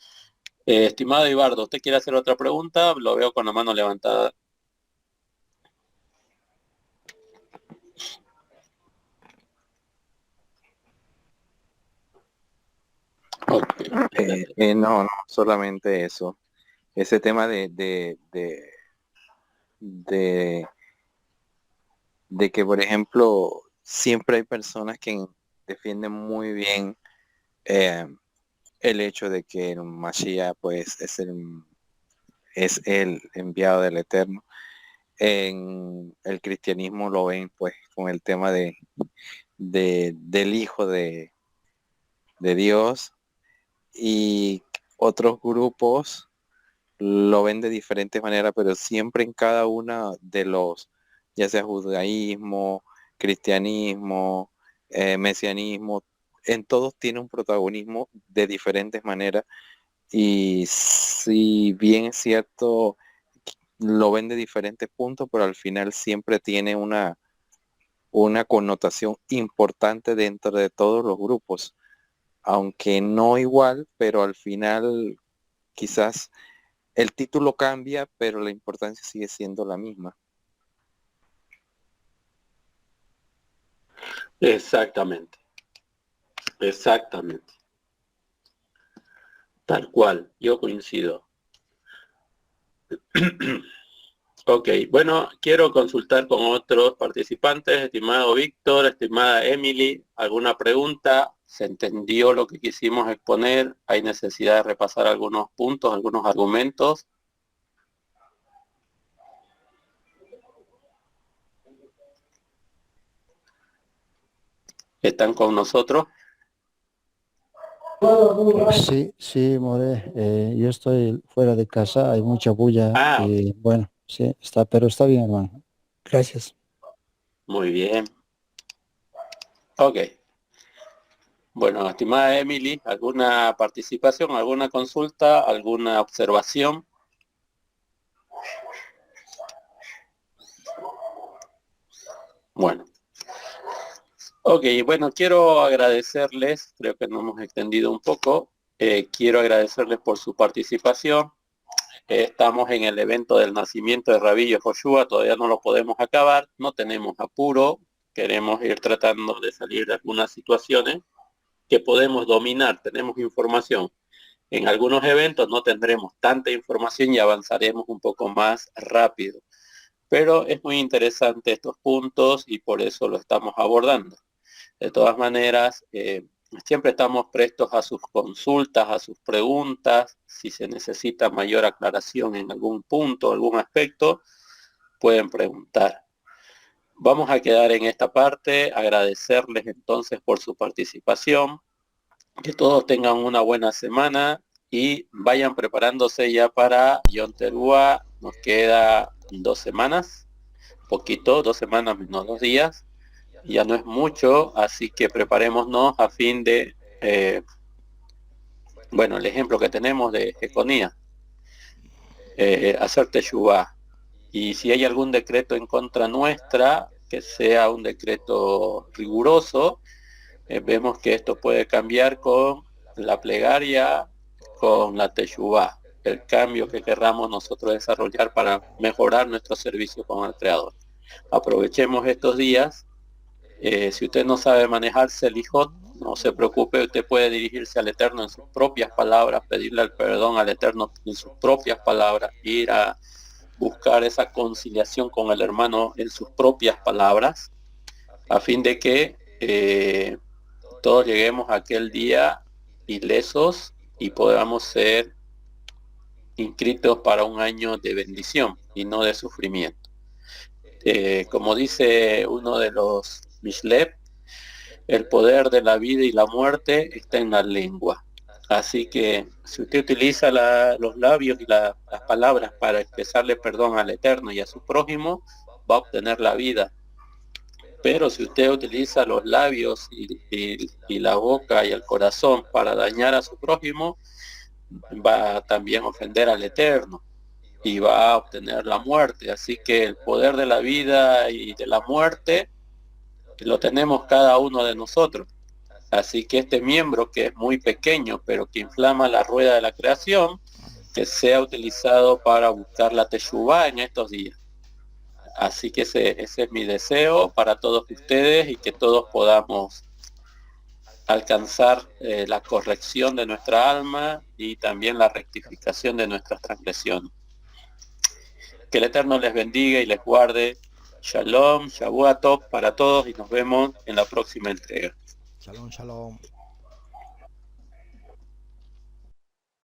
Estimado Ibardo, ¿usted quiere hacer otra pregunta? Lo veo con la mano levantada. Okay. No, solamente eso. Ese tema de que, por ejemplo, siempre hay personas que defienden muy bien el hecho de que el Mashiach pues es el enviado del Eterno. En el cristianismo lo ven pues con el tema del Hijo de Dios, y otros grupos lo ven de diferentes maneras, pero siempre en cada una de los, ya sea judaísmo, cristianismo, mesianismo, en todos tiene un protagonismo de diferentes maneras. Y si bien es cierto, lo ven de diferentes puntos, pero al final siempre tiene una connotación importante dentro de todos los grupos, aunque no igual, pero al final quizás el título cambia, pero la importancia sigue siendo la misma. Exactamente. Exactamente. Tal cual, yo coincido. Ok, bueno, quiero consultar con otros participantes, estimado Víctor, estimada Emily, ¿alguna pregunta? ¿Se entendió lo que quisimos exponer? ¿Hay necesidad de repasar algunos puntos, algunos argumentos? ¿Están con nosotros? Sí, sí, More, yo estoy fuera de casa, hay mucha bulla Ah, y bueno, sí, está, pero está bien, hermano. Gracias. Muy bien. Ok. Bueno, estimada Emily, ¿alguna participación, alguna consulta, alguna observación? Bueno. Ok, bueno, quiero agradecerles, creo que nos hemos extendido un poco, quiero agradecerles por su participación. Estamos en el evento del nacimiento de Rabí Yehoshua, todavía no lo podemos acabar, no tenemos apuro, queremos ir tratando de salir de algunas situaciones que podemos dominar, tenemos información. En algunos eventos no tendremos tanta información y avanzaremos un poco más rápido, pero es muy interesante estos puntos y por eso lo estamos abordando. De todas maneras, siempre estamos prestos a sus consultas, a sus preguntas. Si se necesita mayor aclaración en algún punto, algún aspecto, pueden preguntar. Vamos a quedar en esta parte, agradecerles entonces por su participación, que todos tengan una buena semana y vayan preparándose ya para Yom Teruah. Nos queda 2 semanas, poquito, 2 semanas menos 2 días. Ya no es mucho, así que preparémonos a fin de, bueno, el ejemplo que tenemos de Jeconía, hacer Teshuvah. Y si hay algún decreto en contra nuestra, que sea un decreto riguroso, vemos que esto puede cambiar con la plegaria, con la Teshuvah, el cambio que querramos nosotros desarrollar para mejorar nuestro servicio con el Creador. Aprovechemos estos días. Si usted no sabe manejarse el Ijot, no se preocupe, usted puede dirigirse al Eterno en sus propias palabras, pedirle el perdón al Eterno en sus propias palabras, ir a buscar esa conciliación con el hermano en sus propias palabras, a fin de que todos lleguemos a aquel día ilesos y podamos ser inscritos para un año de bendición y no de sufrimiento. Como dice uno de los Mishlep, el poder de la vida y la muerte está en la lengua. Así que si usted utiliza los labios y las palabras para expresarle perdón al Eterno y a su prójimo, va a obtener la vida. Pero si usted utiliza los labios y la boca y el corazón para dañar a su prójimo, va a también ofender al Eterno y va a obtener la muerte. Así que el poder de la vida y de la muerte lo tenemos cada uno de nosotros. Así que este miembro, que es muy pequeño, pero que inflama la rueda de la creación, que sea utilizado para buscar la Teshuvah en estos días. Así que ese es mi deseo para todos ustedes y que todos podamos alcanzar la corrección de nuestra alma y también la rectificación de nuestras transgresiones. Que el Eterno les bendiga y les guarde. Shalom, Shavua Tov para todos y nos vemos en la próxima entrega. Shalom, shalom.